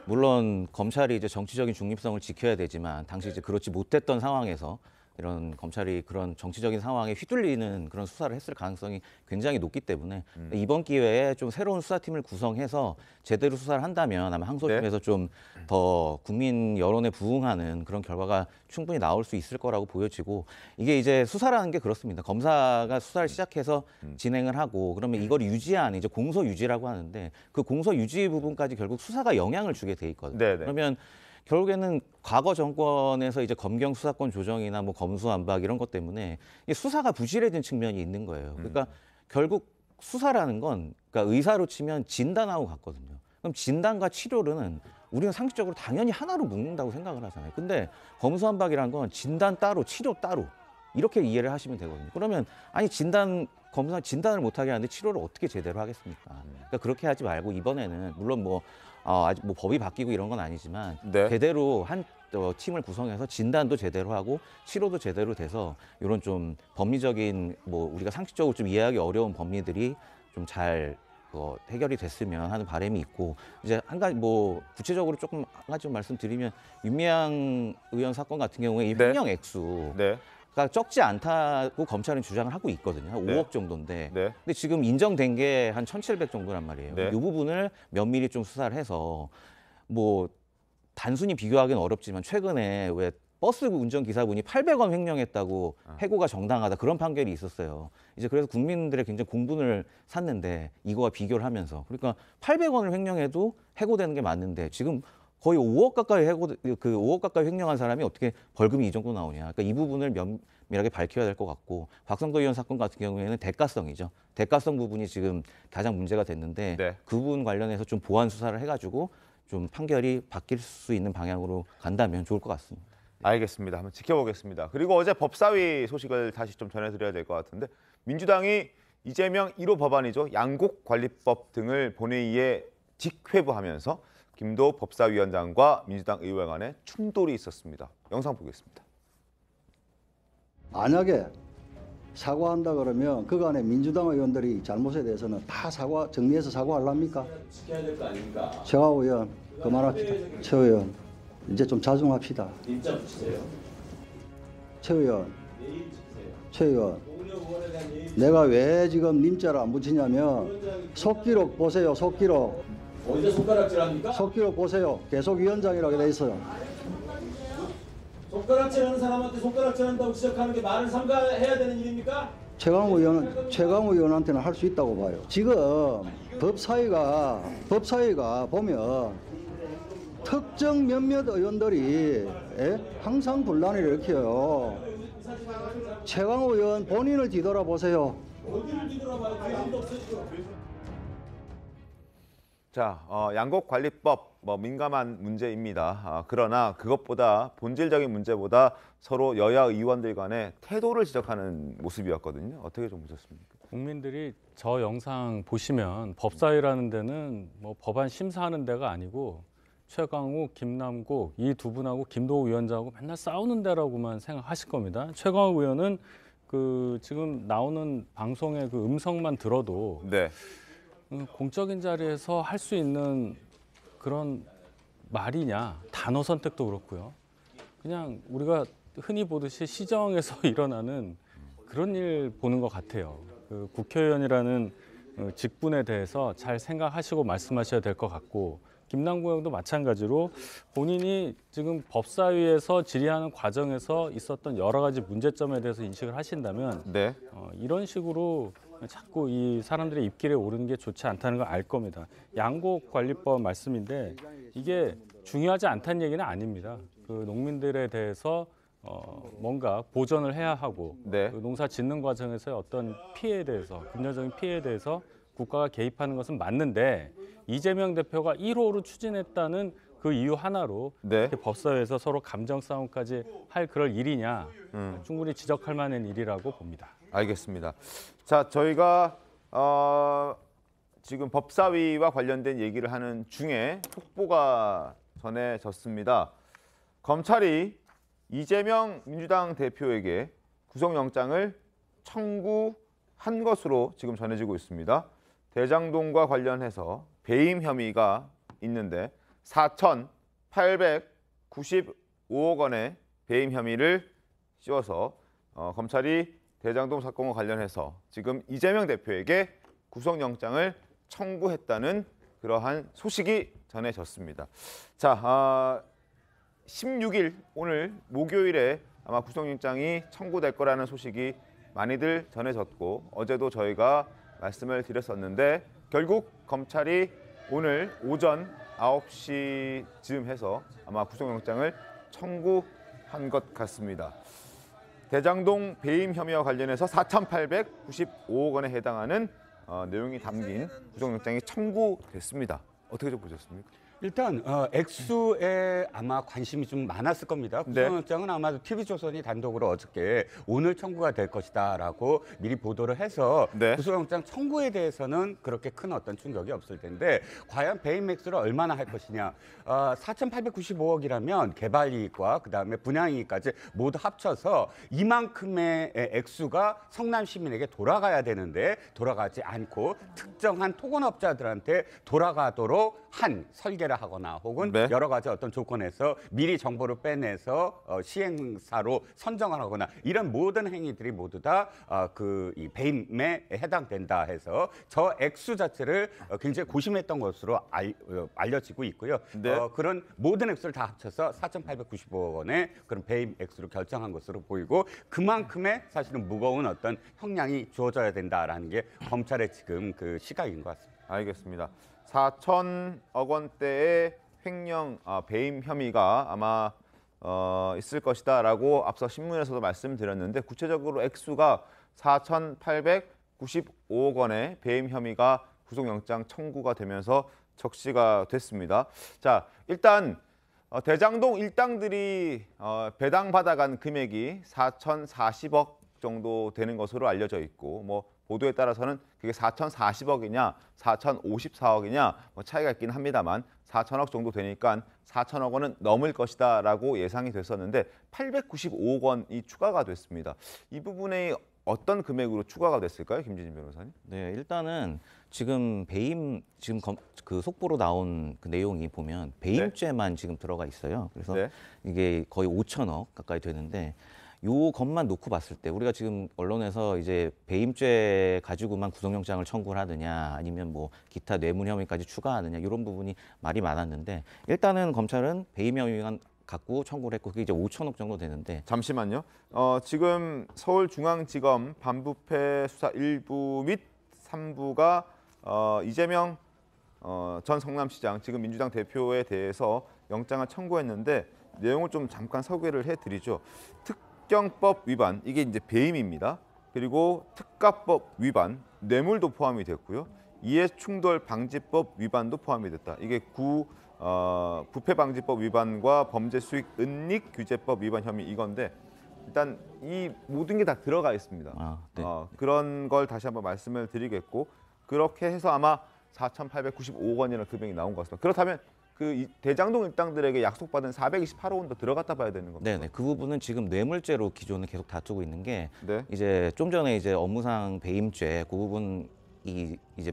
물론 검찰이 이제 정치적인 중립성을 지켜야 되지만 당시 이제 그렇지 못했던 상황에서 이런 검찰이 그런 정치적인 상황에 휘둘리는 그런 수사를 했을 가능성이 굉장히 높기 때문에 이번 기회에 좀 새로운 수사팀을 구성해서 제대로 수사를 한다면 아마 항소심에서 좀 더 국민 여론에 부응하는 그런 결과가 충분히 나올 수 있을 거라고 보여지고 이게 이제 수사라는 게 그렇습니다. 검사가 수사를 시작해서 진행을 하고 그러면 이걸 유지하는 이제 공소 유지라고 하는데 그 공소 유지 부분까지 결국 수사가 영향을 주게 돼 있거든요. 네네. 그러면 결국에는 과거 정권에서 이제 검경 수사권 조정이나 뭐 검수완박 이런 것 때문에 이 수사가 부실해진 측면이 있는 거예요. 그러니까 결국 수사라는 건 그러니까 의사로 치면 진단하고 같거든요. 그럼 진단과 치료는 우리는 상식적으로 당연히 하나로 묶는다고 생각을 하잖아요. 근데 검수완박이라는 건 진단 따로, 치료 따로 이렇게 이해를 하시면 되거든요. 그러면 아니 검사 진단을 못하게 하는데 치료를 어떻게 제대로 하겠습니까? 그러니까 그렇게 하지 말고 이번에는 물론 뭐 아직 뭐 법이 바뀌고 이런 건 아니지만 제대로 한 팀을 구성해서 진단도 제대로 하고 치료도 제대로 돼서 이런 좀 법리적인 뭐 우리가 상식적으로 좀 이해하기 어려운 법리들이 좀 잘 해결이 됐으면 하는 바람이 있고 이제 한 가지 뭐 구체적으로 조금 한 가지 좀 말씀드리면 윤미향 의원 사건 같은 경우에 이 횡령 액수 그러니까 적지 않다고 검찰은 주장을 하고 있거든요. 한 5억 정도인데. 근데 지금 인정된 게 한 1,700 정도란 말이에요. 이 부분을 면밀히 좀 수사를 해서 뭐 단순히 비교하기는 어렵지만 최근에 왜 버스 운전기사분이 800원 횡령했다고 해고가 정당하다 그런 판결이 있었어요. 이제 그래서 국민들의 굉장히 공분을 샀는데 이거와 비교를 하면서 그러니까 800원을 횡령해도 해고되는 게 맞는데 지금 거의 5억 가까이 그 5억 가까이 횡령한 사람이 어떻게 벌금이 이 정도 나오냐. 그러니까 이 부분을 면밀하게 밝혀야 될 것 같고 곽상도 의원 사건 같은 경우에는 대가성이죠. 대가성 부분이 지금 가장 문제가 됐는데 그 부분 관련해서 좀 보완 수사를 해가지고 좀 판결이 바뀔 수 있는 방향으로 간다면 좋을 것 같습니다. 알겠습니다. 한번 지켜보겠습니다. 그리고 어제 법사위 소식을 다시 좀 전해드려야 될 것 같은데 민주당이 이재명 1호 법안이죠. 양곡관리법 등을 본회의에 직회부하면서 김도 법사위원장과 민주당 의원 간에 충돌이 있었습니다. 영상 보겠습니다. 만약에 사과한다 그러면 그간의 민주당 의원들이 잘못에 대해서는 다 정리해서 사과하랍니까? 지켜야 될 거 아닙니까? 최강 의원 그만합시다. 최 의원 이제 좀 자중합시다. 입장 주세요. 최 의원, 최 의원, 내가 왜 지금 님자를 안 붙이냐면 속기록 보세요. 속기록. 어디서 손가락질합니까? 속기록 보세요. 계속 위원장이라고 돼 있어요. 손가락질하는 사람한테 손가락질한다고 지적하는 게 말을 삼가해야 되는 일입니까? 최강 의원한테는 할 수 있다고 봐요. 지금 법사위가 보면 특정 몇몇 의원들이 항상 분란을 일으켜요. 최강 의원 본인을 뒤돌아보세요. 어디를 뒤돌아봐요? 뒤에 아무도 없어지고. 자, 양곡관리법 민감한 문제입니다. 그러나 그것보다 본질적인 문제보다 서로 여야 의원들 간의 태도를 지적하는 모습이었거든요. 어떻게 좀 보셨습니까? 국민들이 저 영상 보시면 법사위라는 데는 뭐 법안 심사하는 데가 아니고 최강욱, 김남국 이 두 분하고 김도우 위원장하고 맨날 싸우는 데라고만 생각하실 겁니다. 최강욱 의원은 그 지금 나오는 방송의 그 음성만 들어도 네. 공적인 자리에서 할 수 있는 그런 말이냐, 단어 선택도 그렇고요. 그냥 우리가 흔히 보듯이 시정에서 일어나는 그런 일 보는 것 같아요. 그 국회의원이라는 직분에 대해서 잘 생각하시고 말씀하셔야 될 것 같고, 김남국 의원도 마찬가지로 본인이 지금 법사위에서 질의하는 과정에서 있었던 여러 가지 문제점에 대해서 인식을 하신다면 네. 이런 식으로 자꾸 이 사람들의 입길에 오르는 게 좋지 않다는 걸 알 겁니다. 양곡관리법 말씀인데 이게 중요하지 않다는 얘기는 아닙니다. 그 농민들에 대해서 뭔가 보전을 해야 하고 네. 그 농사 짓는 과정에서의 어떤 피해에 대해서 금전적인 피해에 대해서 국가가 개입하는 것은 맞는데 이재명 대표가 1호로 추진했다는 그 이유 하나로 네. 이렇게 법사위에서 서로 감정 싸움까지 할 그럴 일이냐 충분히 지적할 만한 일이라고 봅니다. 알겠습니다. 자, 저희가 지금 법사위와 관련된 얘기를 하는 중에 속보가 전해졌습니다. 검찰이 이재명 민주당 대표에게 구속영장을 청구한 것으로 지금 전해지고 있습니다. 대장동과 관련해서 배임 혐의가 있는데 4,895억 원의 배임 혐의를 씌워서 검찰이 대장동 사건과 관련해서 지금 이재명 대표에게 구속영장을 청구했다는 그러한 소식이 전해졌습니다. 자, 16일 오늘 목요일에 아마 구속영장이 청구될 거라는 소식이 많이들 전해졌고 어제도 저희가 말씀을 드렸었는데 결국 검찰이 오늘 오전 9시쯤 해서 아마 구속영장을 청구한 것 같습니다. 대장동 배임 혐의와 관련해서 4,895억 원에 해당하는 내용이 담긴 구속영장이 청구됐습니다. 어떻게 좀 보셨습니까? 일단 액수에 아마 관심이 좀 많았을 겁니다. 네. 구속영장은 아마도 TV조선이 단독으로 어저께 오늘 청구가 될 것이다라고 미리 보도를 해서 네. 구속영장 청구에 대해서는 그렇게 큰 어떤 충격이 없을 텐데 과연 배임 액수를 얼마나 할 것이냐. 4,895억이라면 개발이익과 그다음에 분양이익까지 모두 합쳐서 이만큼의 액수가 성남 시민에게 돌아가야 되는데 돌아가지 않고 특정한 토건업자들한테 돌아가도록 한 설계를 하거나 혹은 네. 여러 가지 어떤 조건에서 미리 정보를 빼내서 시행사로 선정을 하거나 이런 모든 행위들이 모두 다 이 배임에 해당된다 해서 저 액수 자체를 굉장히 고심했던 것으로 알려지고 있고요. 네. 그런 모든 액수를 다 합쳐서 4,895억 원의 그런 배임 액수를 결정한 것으로 보이고 그만큼의 사실은 무거운 어떤 형량이 주어져야 된다라는 게 검찰의 지금 그 시각인 것 같습니다. 알겠습니다. 4,000억 원대의 횡령 배임 혐의가 아마 있을 것이다라고 앞서 신문에서도 말씀드렸는데 구체적으로 액수가 4,895억 원의 배임 혐의가 구속영장 청구가 되면서 적시가 됐습니다. 자, 일단 대장동 일당들이 배당받아간 금액이 4,040억 정도 되는 것으로 알려져 있고 뭐 보도에 따라서는 그게 4,040억이냐 4,054억이냐 뭐 차이가 있긴 합니다만 4,000억 정도 되니까 4,000억 원은 넘을 것이다라고 예상이 됐었는데 895억 원이 추가가 됐습니다. 이 부분에 어떤 금액으로 추가가 됐을까요, 김진진 변호사님? 네, 일단은 지금 배임 그 속보로 나온 그 내용이 보면 배임죄만 지금 들어가 있어요. 그래서 네. 이게 거의 5천억 가까이 되는데 요 것만 놓고 봤을 때 우리가 지금 언론에서 이제 배임죄 가지고만 구속영장을 청구를 하느냐 아니면 뭐 기타 뇌물 혐의까지 추가하느냐 이런 부분이 말이 많았는데 일단은 검찰은 배임 혐의만 갖고 청구를 했고 그게 이제 5천억 정도 되는데 잠시만요. 지금 서울중앙지검 반부패 수사 1부 및 3부가 이재명 전 성남시장 지금 민주당 대표에 대해서 영장을 청구했는데 내용을 좀 잠깐 소개를 해드리죠. 특경법 위반 이게 이제 배임입니다. 그리고 특가법 위반 뇌물도 포함이 됐고요. 이해충돌방지법 위반도 포함이 됐다. 이게 부패방지법 위반과 범죄수익은닉규제법 위반 혐의 이건데 일단 이 모든 게 다 들어가 있습니다. 네. 그런 걸 다시 한번 말씀을 드리겠고 그렇게 해서 아마 4,895억 원이라는 금액이 나온 것 같습니다. 그렇다면 그 대장동 일당들에게 약속받은 428억 원도 들어갔다 봐야 되는 겁니다. 네네. 그 부분은 지금 뇌물죄로 기존은 계속 다투고 있는 게 네. 이제 좀 전에 이제 업무상 배임죄 그 부분이 이제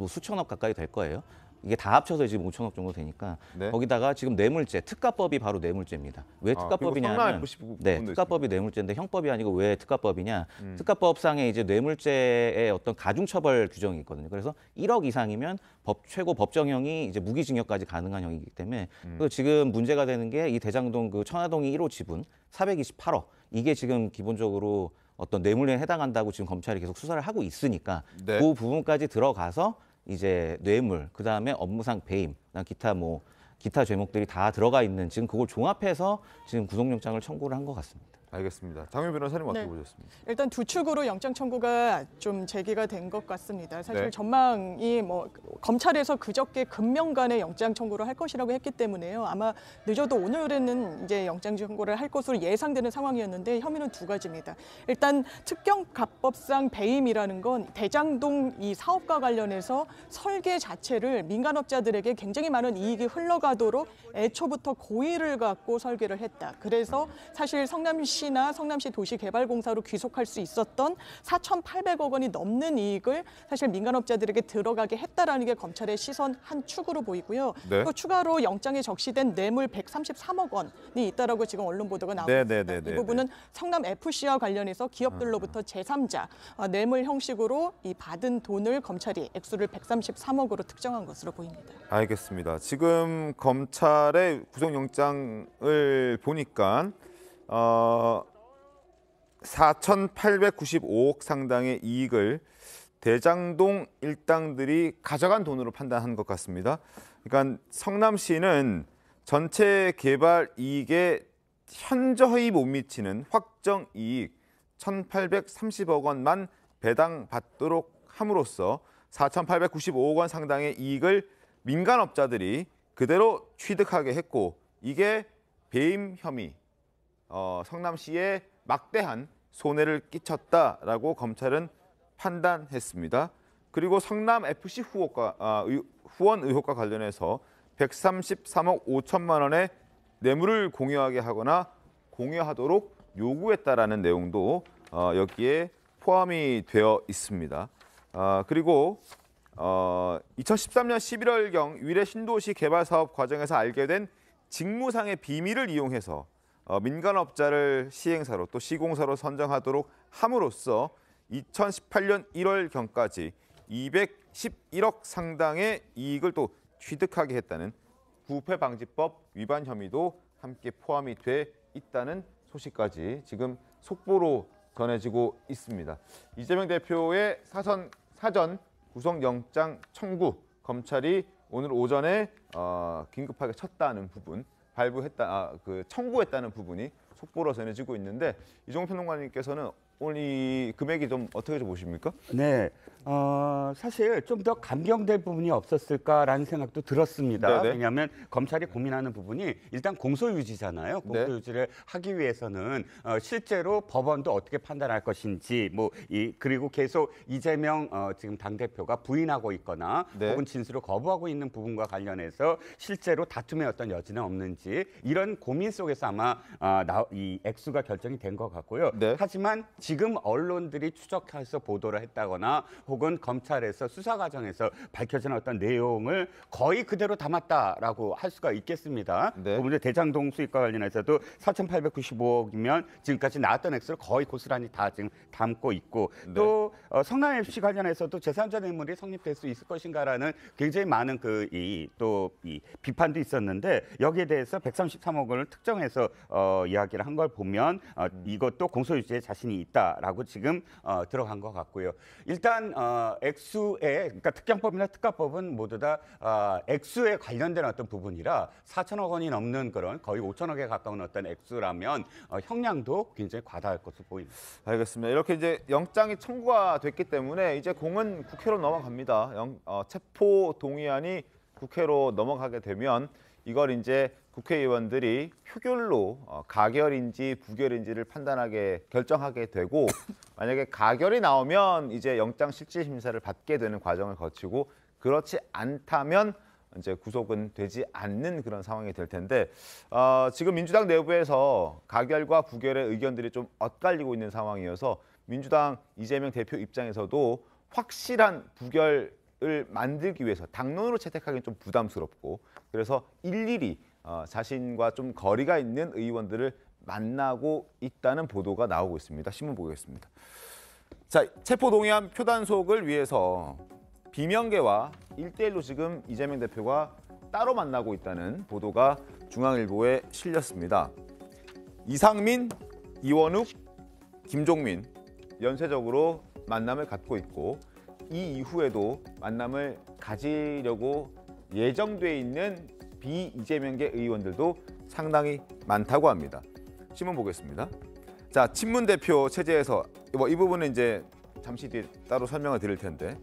수천억 가까이 될 거예요. 이게 다 합쳐서 지금 5천억 정도 되니까 네. 거기다가 지금 뇌물죄, 특가법이 바로 뇌물죄입니다. 왜 특가법이냐면 네, 특가법이 뇌물죄인데 형법이 아니고 왜 특가법이냐? 특가법상에 이제 뇌물죄의 어떤 가중처벌 규정이 있거든요. 그래서 1억 이상이면 최고 법정형이 이제 무기징역까지 가능한 형이기 때문에 그래서 지금 문제가 되는 게 이 대장동 그 천화동이 1호 지분 428억 이게 지금 기본적으로 어떤 뇌물에 해당한다고 지금 검찰이 계속 수사를 하고 있으니까 네. 그 부분까지 들어가서 이제 뇌물, 그 다음에 업무상 배임, 기타 죄목들이 다 들어가 있는 지금 그걸 종합해서 지금 구속영장을 청구를 한 것 같습니다. 알겠습니다. 장윤 변호사님 어떻게 네. 보셨습니까? 일단 두 축으로 영장 청구가 좀 제기가 된 것 같습니다. 사실 네. 전망이 검찰에서 그저께 금명간에 영장 청구를 할 것이라고 했기 때문에요. 아마 늦어도 오늘에는 이제 영장 청구를 할 것으로 예상되는 상황이었는데 혐의는 두 가지입니다. 일단 특경가법상 배임이라는 건 대장동 이 사업과 관련해서 설계 자체를 민간업자들에게 굉장히 많은 이익이 흘러가도록 애초부터 고의를 갖고 설계를 했다. 그래서 사실 성남시나 성남시 도시개발공사로 귀속할 수 있었던 4,800억 원이 넘는 이익을 사실 민간업자들에게 들어가게 했다라는 게 검찰의 시선 한 축으로 보이고요. 네. 또 추가로 영장에 적시된 뇌물 133억 원이 있다라고 지금 언론 보도가 나오고 있습니다. 이 부분은 성남 FC와 관련해서 기업들로부터 제3자 뇌물 형식으로 이 받은 돈을 검찰이 액수를 133억으로 특정한 것으로 보입니다. 알겠습니다. 지금 검찰의 구속영장을 보니까 4,895억 상당의 이익을 대장동 일당들이 가져간 돈으로 판단한 것 같습니다. 그러니까 성남시는 전체 개발 이익에 현저히 못 미치는 확정 이익 1,830억 원만 배당받도록 함으로써 4,895억 원 상당의 이익을 민간업자들이 그대로 취득하게 했고 이게 배임 혐의, 성남시에 막대한 손해를 끼쳤다라고 검찰은 판단했습니다. 그리고 성남FC 후원 의혹과 관련해서 133억 5천만 원의 뇌물을 공유하게 하거나 공유하도록 요구했다라는 내용도 여기에 포함이 되어 있습니다. 그리고 2013년 11월경 위례 신도시 개발 사업 과정에서 알게 된 직무상의 비밀을 이용해서 민간업자를 시행사로 또 시공사로 선정하도록 함으로써 2018년 1월경까지 211억 상당의 이익을 또 취득하게 했다는 부패방지법 위반 혐의도 함께 포함이 돼 있다는 소식까지 지금 속보로 전해지고 있습니다. 이재명 대표의 사전 구속영장 청구 검찰이 오늘 오전에 긴급하게 쳤다는 부분, 청구했다는 부분이 속보로 전해지고 있는데 이종호 평론가님께서는 오늘 이 금액이 좀 어떻게 좀 보십니까? 네, 사실 좀 더 감경될 부분이 없었을까라는 생각도 들었습니다. 네네. 왜냐하면 검찰이 고민하는 부분이 일단 공소유지잖아요. 공소유지를 하기 위해서는 실제로 법원도 어떻게 판단할 것인지, 그리고 계속 이재명 지금 당 대표가 부인하고 있거나 혹은 진술을 거부하고 있는 부분과 관련해서 실제로 다툼의 어떤 여지는 없는지 이런 고민 속에서 아마 이 액수가 결정이 된 것 같고요. 하지만 지금 언론들이 추적해서 보도를 했다거나 혹은 검찰에서 수사 과정에서 밝혀진 어떤 내용을 거의 그대로 담았다라고 할 수가 있겠습니다. 오늘 대장동 수익과 관련해서도 4,895억이면 지금까지 나왔던 액수를 거의 고스란히 다 지금 담고 있고 또 성남FC 관련해서도 제3자 뇌물이 성립될 수 있을 것인가라는 굉장히 많은 이 비판도 있었는데 여기에 대해서 133억 원을 특정해서 이야기를 얘기를 한 걸 보면 이것도 공소유지에 자신이 있다라고 지금 들어간 것 같고요. 일단 액수에 그러니까 특경법이나 특가법은 모두 다 액수에 관련된 어떤 부분이라 4천억 원이 넘는 그런 거의 5천억에 가까운 어떤 액수라면 형량도 굉장히 과다할 것으로 보입니다. 알겠습니다. 이렇게 이제 영장이 청구가 됐기 때문에 이제 공은 국회로 넘어갑니다. 체포 동의안이 국회로 넘어가게 되면 이걸 이제 국회의원들이 표결로 가결인지 부결인지를 결정하게 되고 만약에 가결이 나오면 이제 영장 실질 심사를 받게 되는 과정을 거치고 그렇지 않다면 이제 구속은 되지 않는 그런 상황이 될 텐데 지금 민주당 내부에서 가결과 부결의 의견들이 좀 엇갈리고 있는 상황이어서 민주당 이재명 대표 입장에서도 확실한 부결을 만들기 위해서 당론으로 채택하기는 좀 부담스럽고 그래서 일일이 자신과 좀 거리가 있는 의원들을 만나고 있다는 보도가 나오고 있습니다. 신문 보겠습니다. 자, 체포동의안 표단속을 위해서 비명계와 1대1로 지금 이재명 대표가 따로 만나고 있다는 보도가 중앙일보에 실렸습니다. 이상민, 이원욱, 김종민 연쇄적으로 만남을 갖고 있고 이 이후에도 만남을 가지려고 예정돼 있는 비이재명계 의원들도 상당히 많다고 합니다. 신문 보겠습니다. 자, 친문 대표 체제에서 이 부분은 이제 잠시 뒤에 따로 설명을 드릴 텐데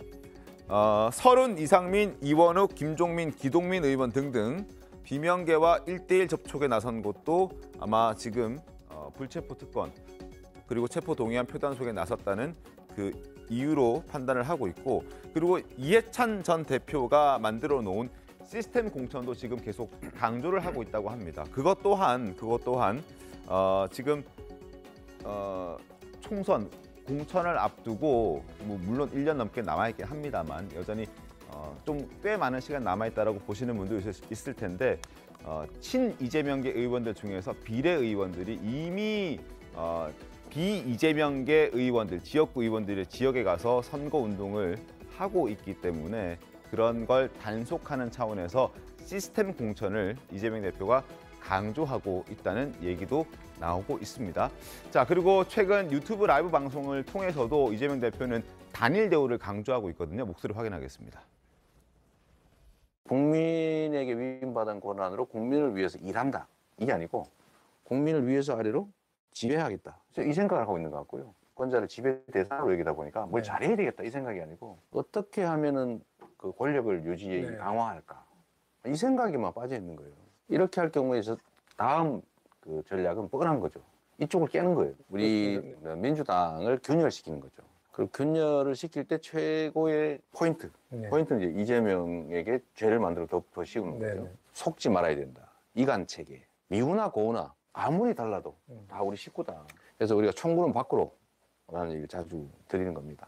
설훈, 이상민, 이원욱, 김종민, 기동민 의원 등등 비명계와 1대1 접촉에 나선 것도 아마 지금 불체포 특권 그리고 체포 동의안 표단속에 나섰다는 그 이유로 판단을 하고 있고 그리고 이해찬 전 대표가 만들어 놓은 시스템 공천도 지금 계속 강조를 하고 있다고 합니다. 그것 또한 지금 총선 공천을 앞두고 물론 1년 넘게 남아있긴 합니다만 여전히 좀 꽤 많은 시간 남아있다라고 보시는 분도 있을 텐데 친 이재명계 의원들 중에서 비례 의원들이 이미 비이재명계 의원들, 지역구 의원들의 지역에 가서 선거 운동을 하고 있기 때문에 그런 걸 단속하는 차원에서 시스템 공천을 이재명 대표가 강조하고 있다는 얘기도 나오고 있습니다. 자, 그리고 최근 유튜브 라이브 방송을 통해서도 이재명 대표는 단일 대우를 강조하고 있거든요. 목소리 확인하겠습니다. 국민에게 위임받은 권한으로 국민을 위해서 일한다. 이게 아니고 국민을 위해서 아래로 지배하겠다. 이 생각을 하고 있는 것 같고요. 권자를 지배 대상으로 여기다 보니까 뭘 잘해야 되겠다 이 생각이 아니고 어떻게 하면은 그 권력을 유지 강화할까 이 생각에만 빠져 있는 거예요. 이렇게 할 경우에 다음 그 전략은 뻔한 거죠. 이쪽을 깨는 거예요. 우리 민주당을 균열시키는 거죠. 그리고 균열을 시킬 때 최고의 포인트는 이제 이재명에게 죄를 만들어 더 씌우는 거죠. 속지 말아야 된다. 이간 체계, 미우나 고우나 아무리 달라도 다 우리 식구다. 그래서 우리가 총구는 밖으로 라는 얘기를 자주 드리는 겁니다.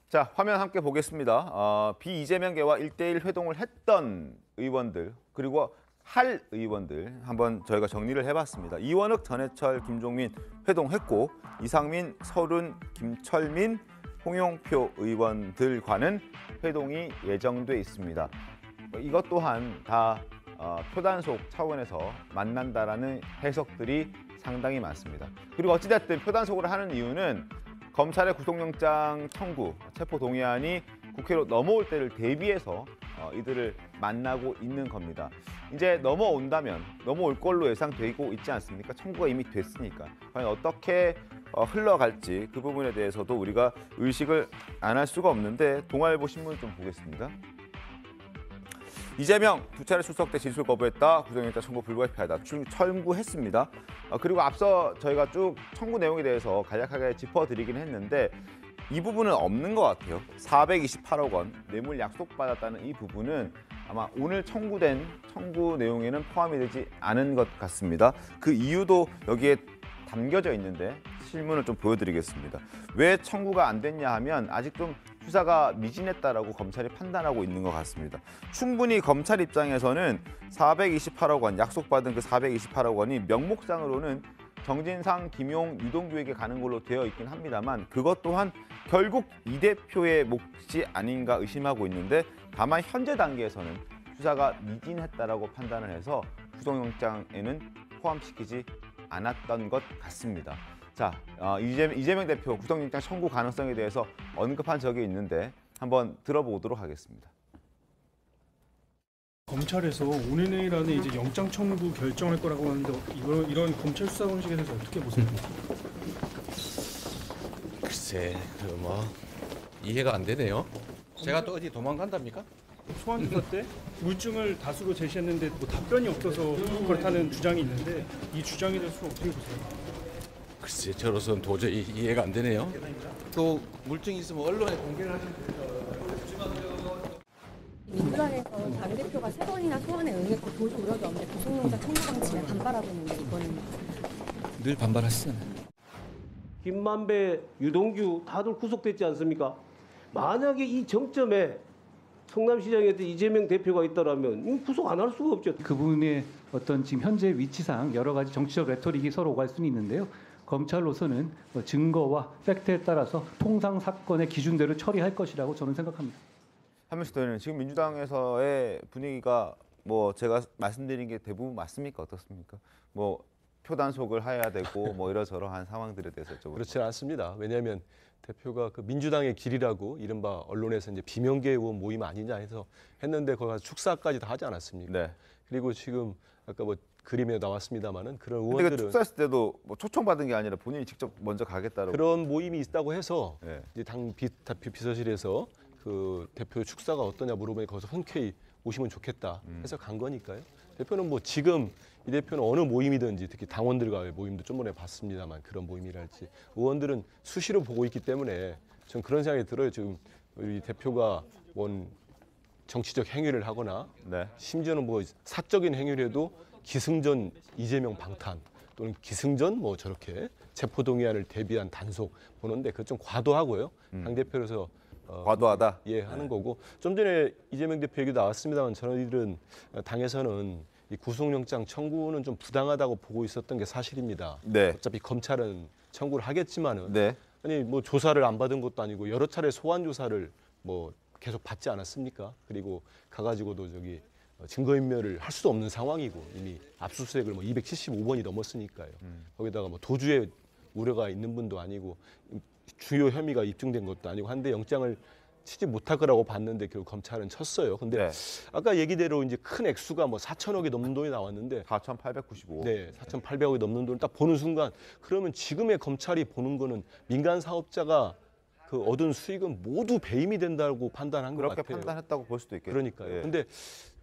자, 화면 함께 보겠습니다. 비이재명계와 1대1 회동을 했던 의원들 그리고 할 의원들 한번 저희가 정리를 해봤습니다. 이원욱, 전해철, 김종민 회동했고 이상민, 설훈, 김철민, 홍영표 의원들과는 회동이 예정돼 있습니다. 이것 또한 다 표단속 차원에서 만난다라는 해석들이 상당히 많습니다. 그리고 어찌됐든 표단속을 하는 이유는 검찰의 구속영장 청구, 체포동의안이 국회로 넘어올 때를 대비해서 이들을 만나고 있는 겁니다. 이제 넘어올 걸로 예상되고 있지 않습니까? 청구가 이미 됐으니까. 과연 어떻게 흘러갈지 그 부분에 대해서도 우리가 의식을 안 할 수가 없는데 동아일보 신문 좀 보겠습니다. 이재명 2차례 출석 때 진술 거부했다. 구속영장 청구 불가피하다. 청구했습니다. 그리고 앞서 저희가 쭉 청구 내용에 대해서 간략하게 짚어드리긴 했는데 이 부분은 없는 것 같아요. 428억 원 뇌물 약속받았다는 이 부분은 아마 오늘 청구된 청구 내용에는 포함이 되지 않은 것 같습니다. 그 이유도 여기에 담겨져 있는데 실문을 좀 보여드리겠습니다. 왜 청구가 안 됐냐 하면 아직 좀 수사가 미진했다라고 검찰이 판단하고 있는 것 같습니다. 충분히 검찰 입장에서는 428억 원 약속받은 그 428억 원이 명목상으로는 정진상, 김용, 유동규에게 가는 걸로 되어 있긴 합니다만 그것 또한 결국 이 대표의 몫이 아닌가 의심하고 있는데 다만 현재 단계에서는 수사가 미진했다라고 판단을 해서 구속영장에는 포함시키지 않았던 것 같습니다. 자, 이재명 대표 구속영장 청구 가능성에 대해서 언급한 적이 있는데 한번 들어보도록 하겠습니다. 검찰에서 오늘 내일 안에 이제 영장 청구 결정할 거라고 하는데 이런 검찰 수사 방식에 대해서 어떻게 보세요? 글쎄, 이해가 안 되네요. 제가 또 어디 도망간답니까? 소환 조사 때 물증을 다수로 제시했는데 뭐 답변이 없어서 그렇다는 주장이 있는데 이 주장에 대해서 어떻게 보세요? 글쎄, 저로서는 도저히 이해가 안 되네요. 또 물증이 있으면 언론에 공개를 하시면 민주당에서 당대표가 3번이나 소환에 응했고 도저히 우려도 없는 구속영장 청구 방침에 반발하고 있는데 이거는 늘 반발하시잖아요. 김만배, 유동규 다들 구속됐지 않습니까? 만약에 이 정점에 성남시장에 이재명 대표가 있다라면 구속 안 할 수가 없죠. 그분의 어떤 지금 현재 위치상 여러 가지 정치적 레토릭이 서로 오갈 수는 있는데요. 검찰로서는 증거와 팩트에 따라서 통상 사건의 기준대로 처리할 것이라고 저는 생각합니다. 한명식 의원님, 지금 민주당에서의 분위기가 뭐 제가 말씀드린 게 대부분 맞습니까? 어떻습니까? 뭐 표단속을 해야 되고 뭐 이러저러한 상황들에 대해서 여쭤보겠습니다. 그렇지 않습니다. 왜냐하면 대표가 그 민주당의 길이라고 이른바 언론에서 이제 비명계 의원 모임 아니냐 해서 했는데 거기 가서 축사까지 다 하지 않았습니까? 네. 그리고 지금 아까 뭐 그림에 나왔습니다만은 그런 근데 그 의원들은 축사했을 때도 뭐 초청받은 게 아니라 본인이 직접 먼저 가겠다고 그런 모임이 있다고 해서 네. 이제 당 비서실에서 그 대표 축사가 어떠냐 물어보니 거기서 흔쾌히 오시면 좋겠다 해서 간 거니까요. 대표는 뭐 지금 이 대표는 어느 모임이든지 특히 당원들과의 모임도 좀 전에 봤습니다만 그런 모임이랄지 의원들은 수시로 보고 있기 때문에 전 그런 생각이 들어요. 지금 우리 대표가 뭔 정치적 행위를 하거나 네. 심지어는 뭐 사적인 행위를 해도 기승전 이재명 방탄 또는 기승전 뭐 저렇게 체포동의안을 대비한 단속 보는데 그거 좀 과도하고요. 당대표로서 과도하다? 예, 하는 거고 좀 전에 이재명 대표 얘기 나왔습니다만 저희들은 당에서는 이 구속영장 청구는 좀 부당하다고 보고 있었던 게 사실입니다. 네. 어차피 검찰은 청구를 하겠지만은 네. 아니 뭐 조사를 안 받은 것도 아니고 여러 차례 소환 조사를 뭐 계속 받지 않았습니까? 그리고 가가지고도 저기 증거인멸을 할 수도 없는 상황이고 이미 압수수색을 뭐 275번이 넘었으니까요. 거기다가 뭐 도주의 우려가 있는 분도 아니고 주요 혐의가 입증된 것도 아니고 한데 영장을 치지 못할 거라고 봤는데 결국 검찰은 쳤어요. 근데 아까 얘기대로 이제 큰 액수가 뭐 4천억이 넘는 돈이 나왔는데 4,895. 네, 4,800억이 넘는 돈을 딱 보는 순간 그러면 지금의 검찰이 보는 거는 민간 사업자가 그 얻은 수익은 모두 배임이 된다고 판단한 것 같아요. 그렇게 판단했다고 볼 수도 있겠죠. 그러니까요. 예. 근데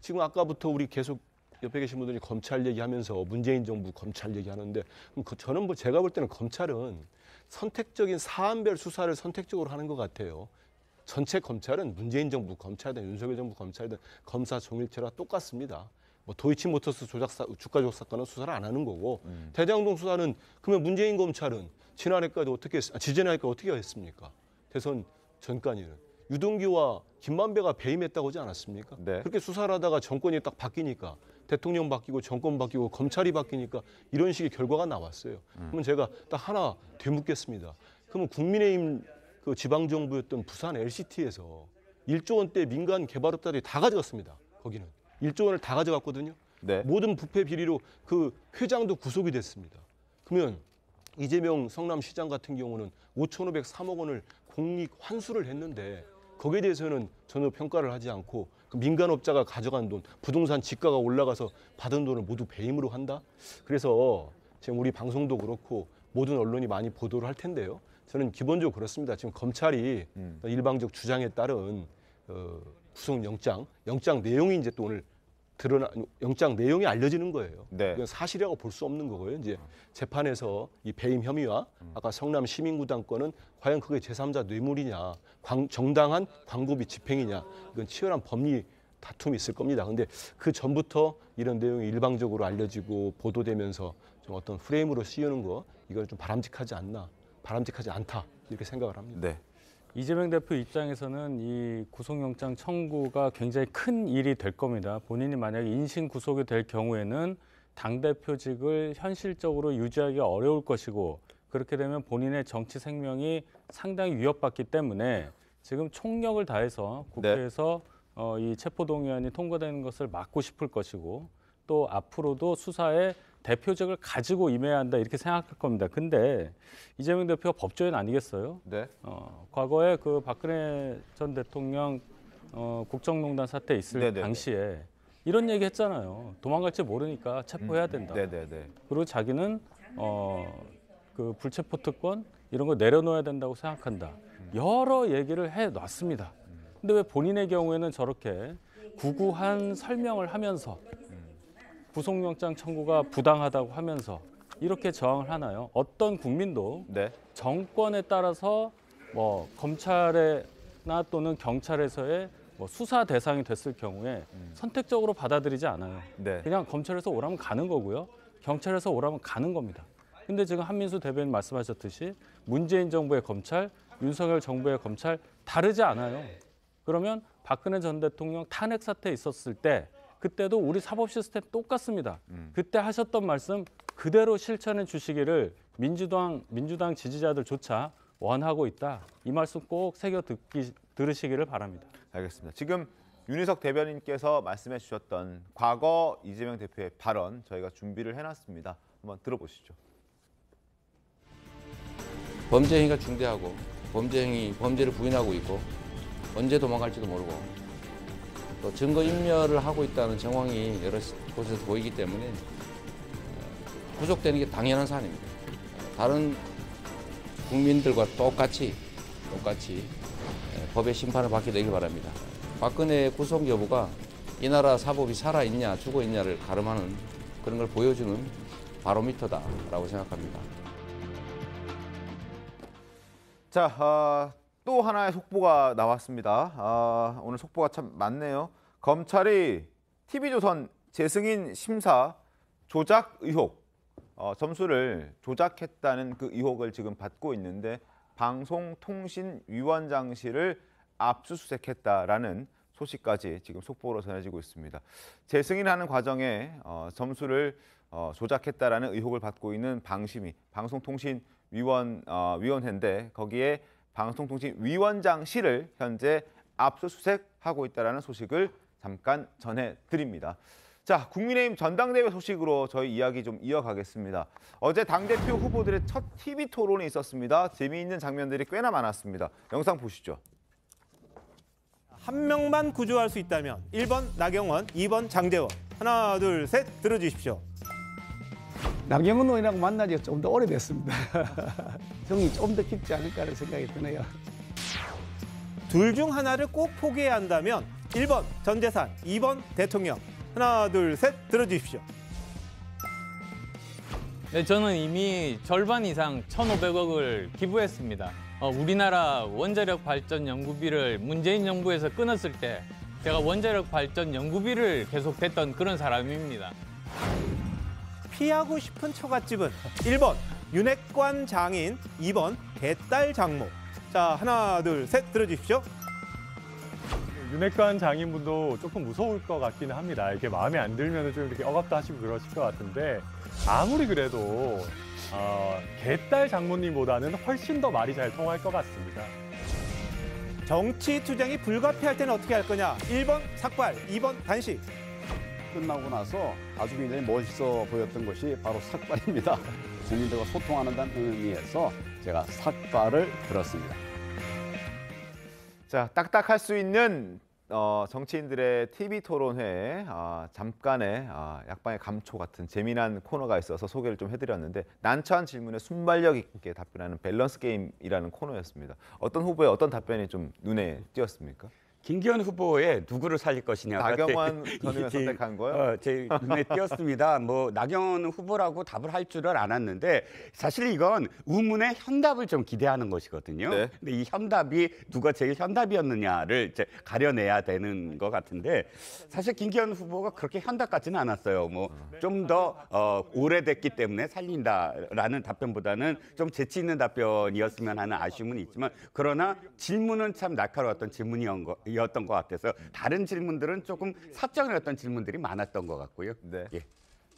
지금 아까부터 우리 계속 옆에 계신 분들이 검찰 얘기하면서 문재인 정부 검찰 얘기하는데 그럼 저는 뭐 제가 볼 때는 검찰은 선택적인 사안별 수사를 선택적으로 하는 것 같아요. 전체 검찰은 문재인 정부 검찰이든 윤석열 정부 검찰이든 검사 종일체와 똑같습니다. 뭐 도이치모터스 주가 조작 사건은 수사를 안 하는 거고 대장동 수사는 그러면 문재인 검찰은 지난해까지 지지난해까지 어떻게 했습니까? 대선 전까지는 유동규와 김만배가 배임했다고 하지 않았습니까? 네. 그렇게 수사를 하다가 정권이 딱 바뀌니까 대통령 바뀌고 정권 바뀌고 검찰이 바뀌니까 이런 식의 결과가 나왔어요. 그러면 제가 딱 하나 되묻겠습니다. 그러면 국민의힘 그 지방정부였던 부산 LCT에서 1조 원대 민간 개발업자들이 다 가져갔습니다. 거기는 1조 원을 다 가져갔거든요. 네. 모든 부패 비리로 그 회장도 구속이 됐습니다. 그러면 이재명 성남시장 같은 경우는 5,503억 원을 공익 환수를 했는데 거기에 대해서는 전혀 평가를 하지 않고 그 민간업자가 가져간 돈, 부동산 지가가 올라가서 받은 돈을 모두 배임으로 한다? 그래서 지금 우리 방송도 그렇고 모든 언론이 많이 보도를 할 텐데요. 저는 기본적으로 그렇습니다. 지금 검찰이 일방적 주장에 따른 구속영장 내용이 이제 또 오늘 영장 내용이 알려지는 거예요. 네. 이건 사실이라고 볼 수 없는 거고요. 이제 재판에서 이 배임 혐의와 아까 성남 시민구당 건은 과연 그게 제3자 뇌물이냐, 정당한 광고비 집행이냐, 이건 치열한 법리 다툼이 있을 겁니다. 근데 그 전부터 이런 내용이 일방적으로 알려지고 보도되면서 좀 어떤 프레임으로 씌우는 거 이건 좀 바람직하지 않다 이렇게 생각을 합니다. 네. 이재명 대표 입장에서는 이 구속영장 청구가 굉장히 큰 일이 될 겁니다. 본인이 만약에 인신 구속이 될 경우에는 당대표직을 현실적으로 유지하기 어려울 것이고 그렇게 되면 본인의 정치 생명이 상당히 위협받기 때문에 지금 총력을 다해서 국회에서 이 체포동의안이 통과되는 것을 막고 싶을 것이고 또 앞으로도 수사에 대표직을 가지고 임해야 한다 이렇게 생각할 겁니다. 근데 이재명 대표가 법조인 아니겠어요? 네. 과거에 그 박근혜 전 대통령 국정농단 사태 있을 네네네. 당시에 이런 얘기 했잖아요. 도망갈지 모르니까 체포해야 된다. 네네네. 그리고 자기는 그 불체포 특권 이런 거 내려놓아야 된다고 생각한다. 여러 얘기를 해놨습니다. 근데 왜 본인의 경우에는 저렇게 구구한 설명을 하면서 구속영장 청구가 부당하다고 하면서 이렇게 저항을 하나요? 어떤 국민도 네. 정권에 따라서 뭐 검찰이나 또는 경찰에서의 뭐 수사 대상이 됐을 경우에 선택적으로 받아들이지 않아요. 네. 그냥 검찰에서 오라면 가는 거고요. 경찰에서 오라면 가는 겁니다. 근데 지금 한민수 대변인 말씀하셨듯이 문재인 정부의 검찰, 윤석열 정부의 검찰 다르지 않아요. 그러면 박근혜 전 대통령 탄핵 사태 있었을 때 그때도 우리 사법 시스템 똑같습니다. 그때 하셨던 말씀 그대로 실천해 주시기를 민주당 지지자들조차 원하고 있다. 이 말씀 꼭 새겨 들으시기를 바랍니다. 알겠습니다. 지금 윤희석 대변인께서 말씀해 주셨던 과거 이재명 대표의 발언 저희가 준비를 해놨습니다. 한번 들어보시죠. 범죄 행위가 중대하고 범죄를 부인하고 있고 언제 도망갈지도 모르고 또 증거 인멸을 하고 있다는 정황이 여러 곳에서 보이기 때문에 구속되는 게 당연한 사안입니다. 다른 국민들과 똑같이 법의 심판을 받게 되길 바랍니다. 박근혜의 구속 여부가 이 나라 사법이 살아있냐 죽어있냐를 가름하는 그런 걸 보여주는 바로미터다라고 생각합니다. 자, 또 하나의 속보가 나왔습니다. 오늘 속보가 참 많네요. 검찰이 TV조선 재승인 심사 조작 의혹, 점수를 조작했다는 그 의혹을 지금 받고 있는데 방송통신위원장실을 압수수색했다라는 소식까지 지금 속보로 전해지고 있습니다. 재승인하는 과정에 점수를 조작했다라는 의혹을 받고 있는 방심위, 방송통신위원회인데 거기에 방송통신위원장실을 현재 압수수색하고 있다는 소식을 잠깐 전해드립니다. 자, 국민의힘 전당대회 소식으로 저희 이야기 좀 이어가겠습니다. 어제 당대표 후보들의 첫 TV 토론이 있었습니다. 재미있는 장면들이 꽤나 많았습니다. 영상 보시죠. 한 명만 구조할 수 있다면 1번 나경원, 2번 장제원. 하나, 둘, 셋 들어주십시오. 나경원 의원이랑 만난 지가 좀 더 오래됐습니다. 정이 좀 더 깊지 않을까 하는 생각이 드네요. 둘 중 하나를 꼭 포기해야 한다면 1번 전재산, 2번 대통령. 하나, 둘, 셋 들어주십시오. 네, 저는 이미 절반 이상 1,500억을 기부했습니다. 우리나라 원자력 발전 연구비를 문재인 정부에서 끊었을 때 제가 원자력 발전 연구비를 계속 댔던 그런 사람입니다. 피하고 싶은 처갓집은 1번 윤핵관 장인, 2번 개딸 장모. 자, 하나, 둘, 셋 들어주십시오. 윤핵관 장인분도 조금 무서울 것 같기는 합니다. 이렇게 마음에 안 들면 좀 이렇게 억압도 하시고 그러실 것 같은데 아무리 그래도 개딸 장모님보다는 훨씬 더 말이 잘 통할 것 같습니다. 정치 투쟁이 불가피할 때는 어떻게 할 거냐? 1번 삭발, 2번 단식. 끝나고 나서 아주 굉장히 멋있어 보였던 것이 바로 삭발입니다. 국민들과 소통하는 의미에서 제가 삭발을 들었습니다. 자, 딱딱할 수 있는 정치인들의 TV 토론회에 잠깐의 약방의 감초 같은 재미난 코너가 있어서 소개를 좀 해드렸는데 난처한 질문에 순발력 있게 답변하는 밸런스 게임이라는 코너였습니다. 어떤 후보의 어떤 답변이 좀 눈에 띄었습니까? 김기현 후보의 누구를 살릴 것이냐가 나경원 전 의원 선택한 거요? 제 눈에 띄었습니다. 뭐 나경원 후보라고 답을 할 줄은 알았는데 사실 이건 의문의 현답을 좀 기대하는 것이거든요. 네. 근데 이 현답이 누가 제일 현답이었느냐를 이제 가려내야 되는 것 같은데 사실 김기현 후보가 그렇게 현답 같지는 않았어요. 뭐 좀 더 오래됐기 때문에 살린다라는 답변보다는 좀 재치 있는 답변이었으면 하는 아쉬움은 있지만 그러나 질문은 참 날카로웠던 질문이었던 것 같아서 다른 질문들은 조금 사적인 어떤 질문들이 많았던 것 같고요. 네. 예.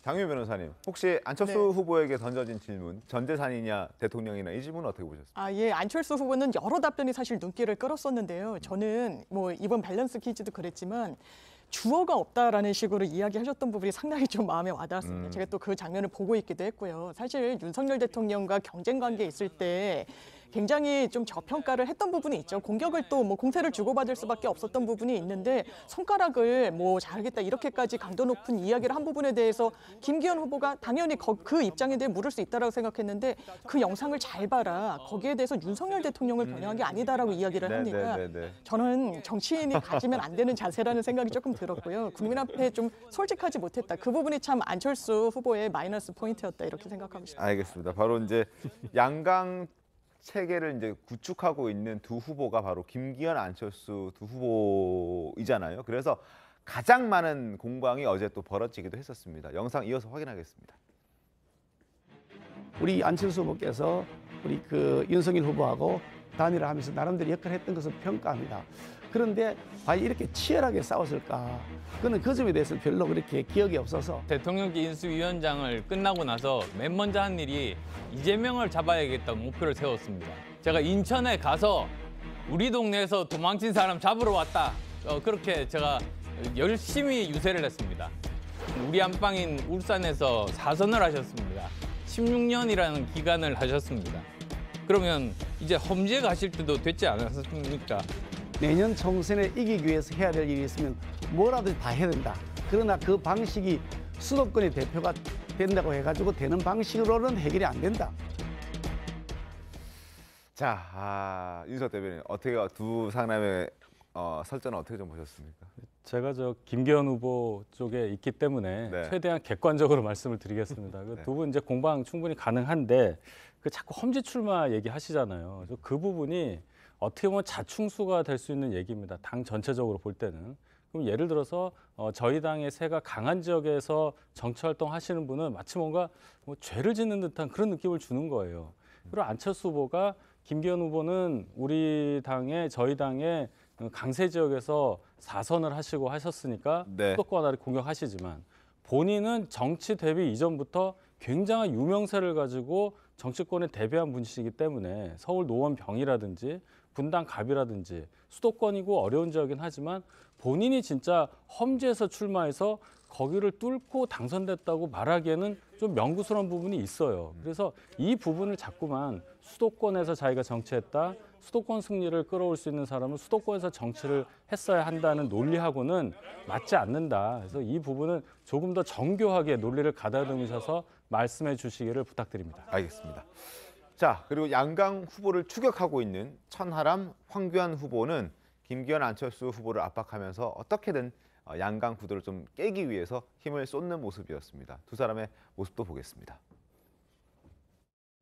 장유 변호사님, 혹시 안철수 후보에게 던져진 질문, 전재산이냐 대통령이냐 이 질문은 어떻게 보셨습니까? 예, 안철수 후보는 여러 답변이 사실 눈길을 끌었었는데요. 저는 뭐 이번 밸런스 퀴즈도 그랬지만 주어가 없다라는 식으로 이야기하셨던 부분이 상당히 좀 마음에 와닿았습니다. 제가 또 그 장면을 보고 있기도 했고요. 사실 윤석열 대통령과 경쟁 관계에 있을 때 굉장히 좀 저평가를 했던 부분이 있죠. 공격을 또 뭐 공세를 주고받을 수밖에 없었던 부분이 있는데 손가락을 뭐 잘하겠다 이렇게까지 강도 높은 이야기를 한 부분에 대해서 김기현 후보가 당연히 그 입장에 대해 물을 수 있다라고 생각했는데 그 영상을 잘 봐라. 거기에 대해서 윤석열 대통령을 겨냥한 게 아니다라고 이야기를 하니까 저는 정치인이 가지면 안 되는 자세라는 생각이 조금 들었고요. 국민 앞에 좀 솔직하지 못했다. 그 부분이 참 안철수 후보의 마이너스 포인트였다 이렇게 생각하고 싶습니다. 알겠습니다. 바로 이제 양강 체계를 이제 구축하고 있는 두 후보가 바로 김기현, 안철수 두 후보이잖아요. 그래서 가장 많은 공방이 어제 또 벌어지기도 했었습니다. 영상 이어서 확인하겠습니다. 우리 안철수 후보께서 우리 그 윤석열 후보하고 단일화 하면서 나름대로 역할을 했던 것을 평가합니다. 그런데 과연 이렇게 치열하게 싸웠을까? 그는 그 점에 대해서는 별로 그렇게 기억이 없어서. 대통령직 인수위원장을 끝나고 나서 맨 먼저 한 일이 이재명을 잡아야겠다는 목표를 세웠습니다. 제가 인천에 가서 우리 동네에서 도망친 사람 잡으러 왔다. 그렇게 제가 열심히 유세를 했습니다. 우리 안방인 울산에서 4선을 하셨습니다. 16년이라는 기간을 하셨습니다. 그러면 이제 험지에 가실 때도 됐지 않았습니까? 내년 총선에 이기기 위해서 해야 될 일이 있으면 뭐라도 다 해야 된다. 그러나 그 방식이 수도권의 대표가 된다고 해가지고 되는 방식으로는 해결이 안 된다. 자, 윤석 대변인 어떻게 두 상남의 설전은 어떻게 좀 보셨습니까? 제가 김기현 후보 쪽에 있기 때문에 최대한 객관적으로 말씀을 드리겠습니다. 두 분 이제 공방 충분히 가능한데 자꾸 험지 출마 얘기하시잖아요. 그 부분이 어떻게 보면 자충수가 될 수 있는 얘기입니다. 당 전체적으로 볼 때는. 그럼 예를 들어서 저희 당의 세가 강한 지역에서 정치활동 하시는 분은 마치 뭔가 죄를 짓는 듯한 그런 느낌을 주는 거예요. 그리고 안철수 후보가 김기현 후보는 우리 당의 저희 당의 강세 지역에서 4선을 하시고 하셨으니까 수도권 하나를 공격하시지만 본인은 정치 데뷔 이전부터 굉장한 유명세를 가지고 정치권에 대비한 분이시기 때문에 서울 노원병이라든지 분당 갑이라든지 수도권이고 어려운 지역이긴 하지만 본인이 진짜 험지에서 출마해서 거기를 뚫고 당선됐다고 말하기에는 좀 명구스러운 부분이 있어요. 그래서 이 부분을 자꾸만 수도권에서 자기가 정치했다, 수도권 승리를 끌어올 수 있는 사람은 수도권에서 정치를 했어야 한다는 논리하고는 맞지 않는다. 그래서 이 부분은 조금 더 정교하게 논리를 가다듬으셔서 말씀해 주시기를 부탁드립니다. 알겠습니다. 자, 그리고 양강 후보를 추격하고 있는 천하람, 황교안 후보는 김기현, 안철수 후보를 압박하면서 어떻게든 양강 구도를 좀 깨기 위해서 힘을 쏟는 모습이었습니다. 두 사람의 모습도 보겠습니다.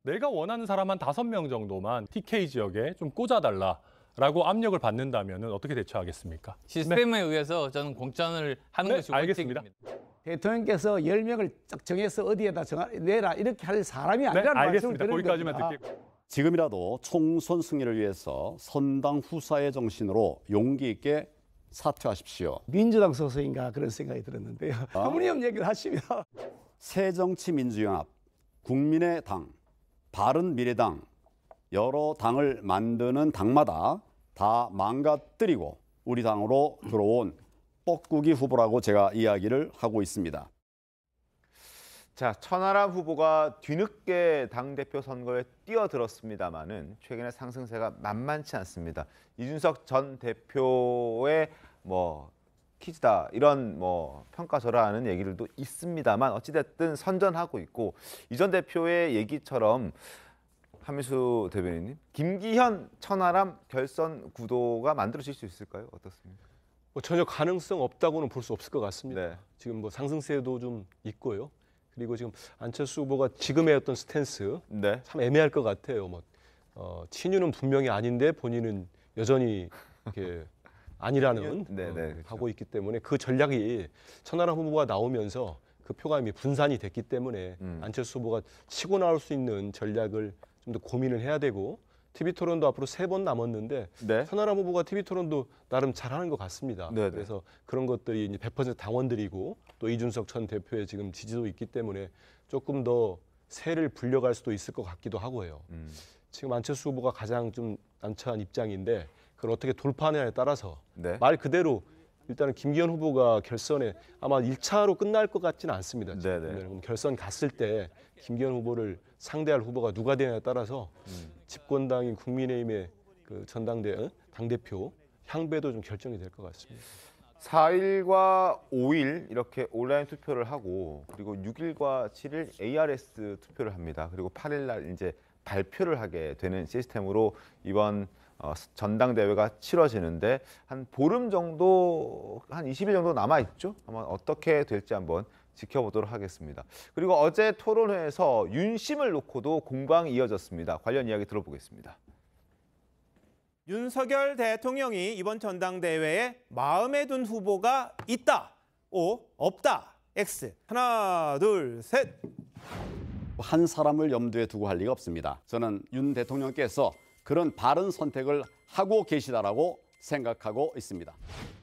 내가 원하는 사람 한 5명 정도만 TK 지역에 좀 꽂아달라라고 압력을 받는다면 어떻게 대처하겠습니까? 시스템에 의해서 저는 공천을 하는 것이 알겠습니다. 원칙입니다. 대통령께서 10명을 딱 정해서 어디에다 내라 이렇게 할 사람이 아니라는 말씀을 드리는 거기까지만 겁니다. 듣겠고. 지금이라도 총선 승리를 위해서 선당 후사의 정신으로 용기 있게 사퇴하십시오. 민주당 소속인가 그런 생각이 들었는데요. 터무니없는 얘기를 하십니다. 새정치민주연합, 국민의 당, 바른미래당 여러 당을 만드는 당마다 다 망가뜨리고 우리 당으로 들어온 뻐꾸기 후보라고 제가 이야기를 하고 있습니다. 자, 천하람 후보가 뒤늦게 당대표 선거에 뛰어들었습니다마는 최근에 상승세가 만만치 않습니다. 이준석 전 대표의 퀴즈다 이런 평가절하하는 얘기들도 있습니다만 어찌됐든 선전하고 있고 이 전 대표의 얘기처럼 한미수 대변인님, 김기현, 천하람 결선 구도가 만들어질 수 있을까요? 어떻습니까? 전혀 가능성 없다고는 볼 수 없을 것 같습니다. 지금 상승세도 좀 있고요. 그리고 지금 안철수 후보가 지금의 어떤 스탠스 참 애매할 것 같아요. 친윤은 분명히 아닌데 본인은 여전히 이렇게 아니라는 하고 있기 때문에 그 전략이 천하람 후보가 나오면서 그 표가 이미 분산이 됐기 때문에 안철수 후보가 치고 나올 수 있는 전략을 좀 더 고민을 해야 되고 TV토론도 앞으로 3번 남았는데 천하람 후보가 TV토론도 나름 잘하는 것 같습니다. 그래서 그런 것들이 이제 100% 당원들이고 또 이준석 전 대표의 지금 지지도 있기 때문에 조금 더 세를 불려갈 수도 있을 것 같기도 하고요. 지금 안철수 후보가 가장 좀 난처한 입장인데 그걸 어떻게 돌파하느냐에 따라서 말 그대로 일단은 김기현 후보가 결선에 아마 1차로 끝날 것 같지는 않습니다. 네네. 결선 갔을 때 김기현 후보를 상대할 후보가 누가 되냐에 따라서 집권당인 국민의힘의 그 전당대 당대표 향배도 좀 결정이 될 것 같습니다. 4일과 5일 이렇게 온라인 투표를 하고 그리고 6일과 7일 ARS 투표를 합니다. 그리고 8일 날 이제 발표를 하게 되는 시스템으로 이번 전당대회가 치러지는데 한 보름 정도, 한 20일 정도 남아있죠. 아마 어떻게 될지 한번 지켜보도록 하겠습니다. 그리고 어제 토론회에서 윤심을 놓고도 공방이 이어졌습니다. 관련 이야기 들어보겠습니다. 윤석열 대통령이 이번 전당대회에 마음에 둔 후보가 있다. O, 없다. X. 하나, 둘, 셋. 한 사람을 염두에 두고 할 리가 없습니다. 저는 윤 대통령께서 그런 바른 선택을 하고 계시다라고 생각하고 있습니다.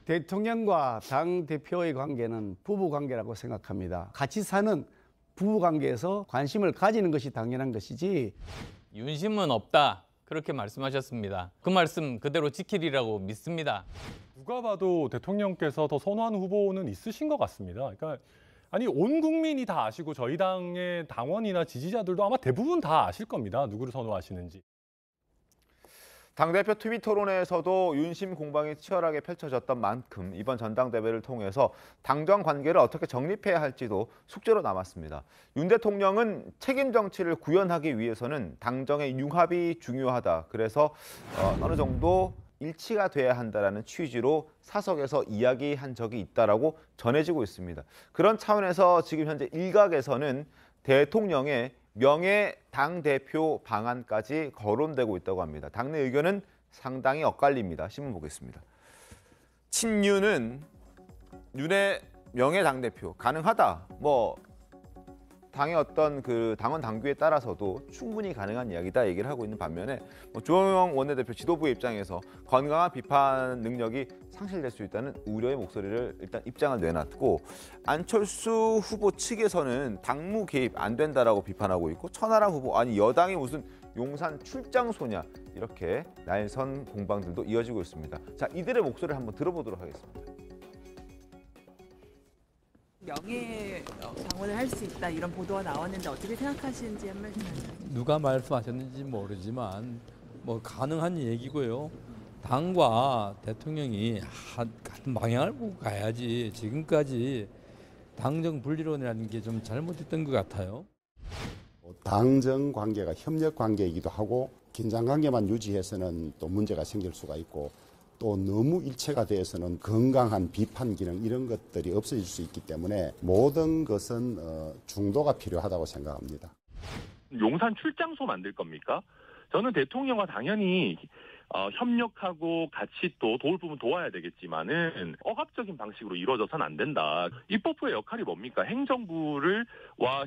대통령과 당 대표의 관계는 부부 관계라고 생각합니다. 같이 사는 부부 관계에서 관심을 가지는 것이 당연한 것이지. 윤심은 없다. 그렇게 말씀하셨습니다. 그 말씀 그대로 지키리라고 믿습니다. 누가 봐도 대통령께서 더 선호하는 후보는 있으신 것 같습니다. 그러니까 아니 온 국민이 다 아시고 저희 당의 당원이나 지지자들도 아마 대부분 다 아실 겁니다. 누구를 선호하시는지. 당대표 TV 토론회에서도 윤심 공방이 치열하게 펼쳐졌던 만큼 이번 전당대회를 통해서 당정 관계를 어떻게 정립해야 할지도 숙제로 남았습니다. 윤 대통령은 책임 정치를 구현하기 위해서는 당정의 융합이 중요하다. 그래서 어느 정도 일치가 돼야 한다라는 취지로 사석에서 이야기한 적이 있다라고 전해지고 있습니다. 그런 차원에서 지금 현재 일각에서는 대통령의 명예 당대표 방안까지 거론되고 있다고 합니다. 당내 의견은 상당히 엇갈립니다. 신문 보겠습니다. 친윤은 윤의 명예 당대표 가능하다. 당의 어떤 그 당원 당규에 따라서도 충분히 가능한 이야기다 얘기를 하고 있는 반면에 주호영 원내대표 지도부의 입장에서 건강한 비판 능력이 상실될 수 있다는 우려의 목소리를 일단 입장을 내놨고 안철수 후보 측에서는 당무 개입 안 된다라고 비판하고 있고 천하람 후보 아니 여당이 무슨 용산 출장소냐 이렇게 날선 공방들도 이어지고 있습니다. 자 이들의 목소리를 한번 들어보도록 하겠습니다. 명예 장원을 할 수 있다 이런 보도가 나왔는데 어떻게 생각하시는지 한 말씀 해주세요. 누가 말씀하셨는지 모르지만 가능한 얘기고요. 당과 대통령이 같은 방향을 보고 가야지 지금까지 당정 분리론이라는 게 좀 잘못됐던 것 같아요. 당정 관계가 협력 관계이기도 하고 긴장 관계만 유지해서는 또 문제가 생길 수가 있고 또 너무 일체가 되어서는 건강한 비판 기능 이런 것들이 없어질 수 있기 때문에 모든 것은 중도가 필요하다고 생각합니다. 용산 출장소 만들 겁니까? 저는 대통령과 당연히 협력하고 같이 또 도울 부분 도와야 되겠지만은 억압적인 방식으로 이루어져서는 안 된다. 입법부의 역할이 뭡니까? 행정부와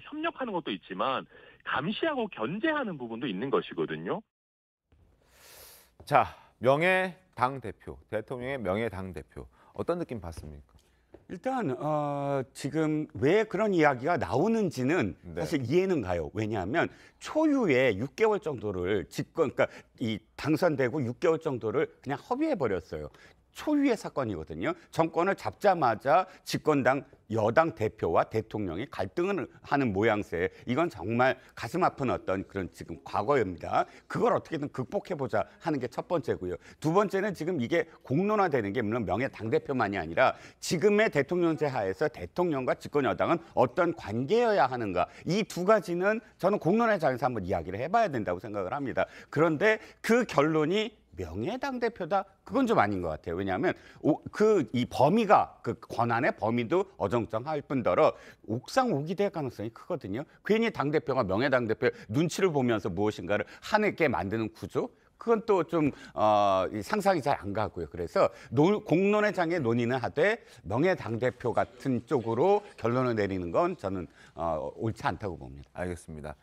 협력하는 것도 있지만 감시하고 견제하는 부분도 있는 것이거든요. 자, 명예 당대표, 대통령의 명예 당대표 어떤 느낌 받습니까? 일단 지금 왜 그런 이야기가 나오는지는 사실 이해는 가요. 왜냐하면 초유의 6개월 정도를 그러니까 이 당선되고 6개월 정도를 그냥 허비해 버렸어요. 초유의 사건이거든요. 정권을 잡자마자 집권당 여당 대표와 대통령이 갈등을 하는 모양새. 이건 정말 가슴 아픈 어떤 그런 지금 과거입니다. 그걸 어떻게든 극복해보자 하는 게 첫 번째고요. 두 번째는 지금 이게 공론화되는 게 물론 명예 당대표만이 아니라 지금의 대통령제 하에서 대통령과 집권 여당은 어떤 관계여야 하는가. 이 두 가지는 저는 공론화 장에서 한번 이야기를 해봐야 된다고 생각을 합니다. 그런데 그 결론이 명예 당대표다? 그건 좀 아닌 것 같아요. 왜냐하면 이 범위가 그 권한의 범위도 어정쩡할 뿐더러 옥상 오기될 가능성이 크거든요. 괜히 당대표가 명예 당대표 눈치를 보면서 무엇인가를 하게 만드는 구조? 그건 또 좀 상상이 잘 안 가고요. 그래서 공론의 장에 논의는 하되 명예 당대표 같은 쪽으로 결론을 내리는 건 저는 옳지 않다고 봅니다. 알겠습니다.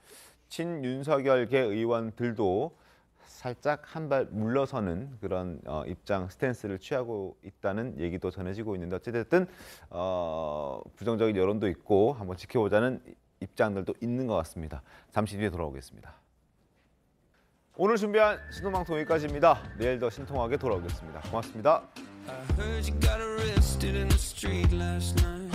친윤석열계 의원들도 살짝 한 발 물러서는 그런 입장 스탠스를 취하고 있다는 얘기도 전해지고 있는데 어찌됐든 부정적인 여론도 있고 한번 지켜보자는 입장들도 있는 것 같습니다. 잠시 뒤에 돌아오겠습니다. 오늘 준비한 신동방송 여기까지입니다. 내일 더 신통하게 돌아오겠습니다. 고맙습니다. I heard you got arrested in the street last night.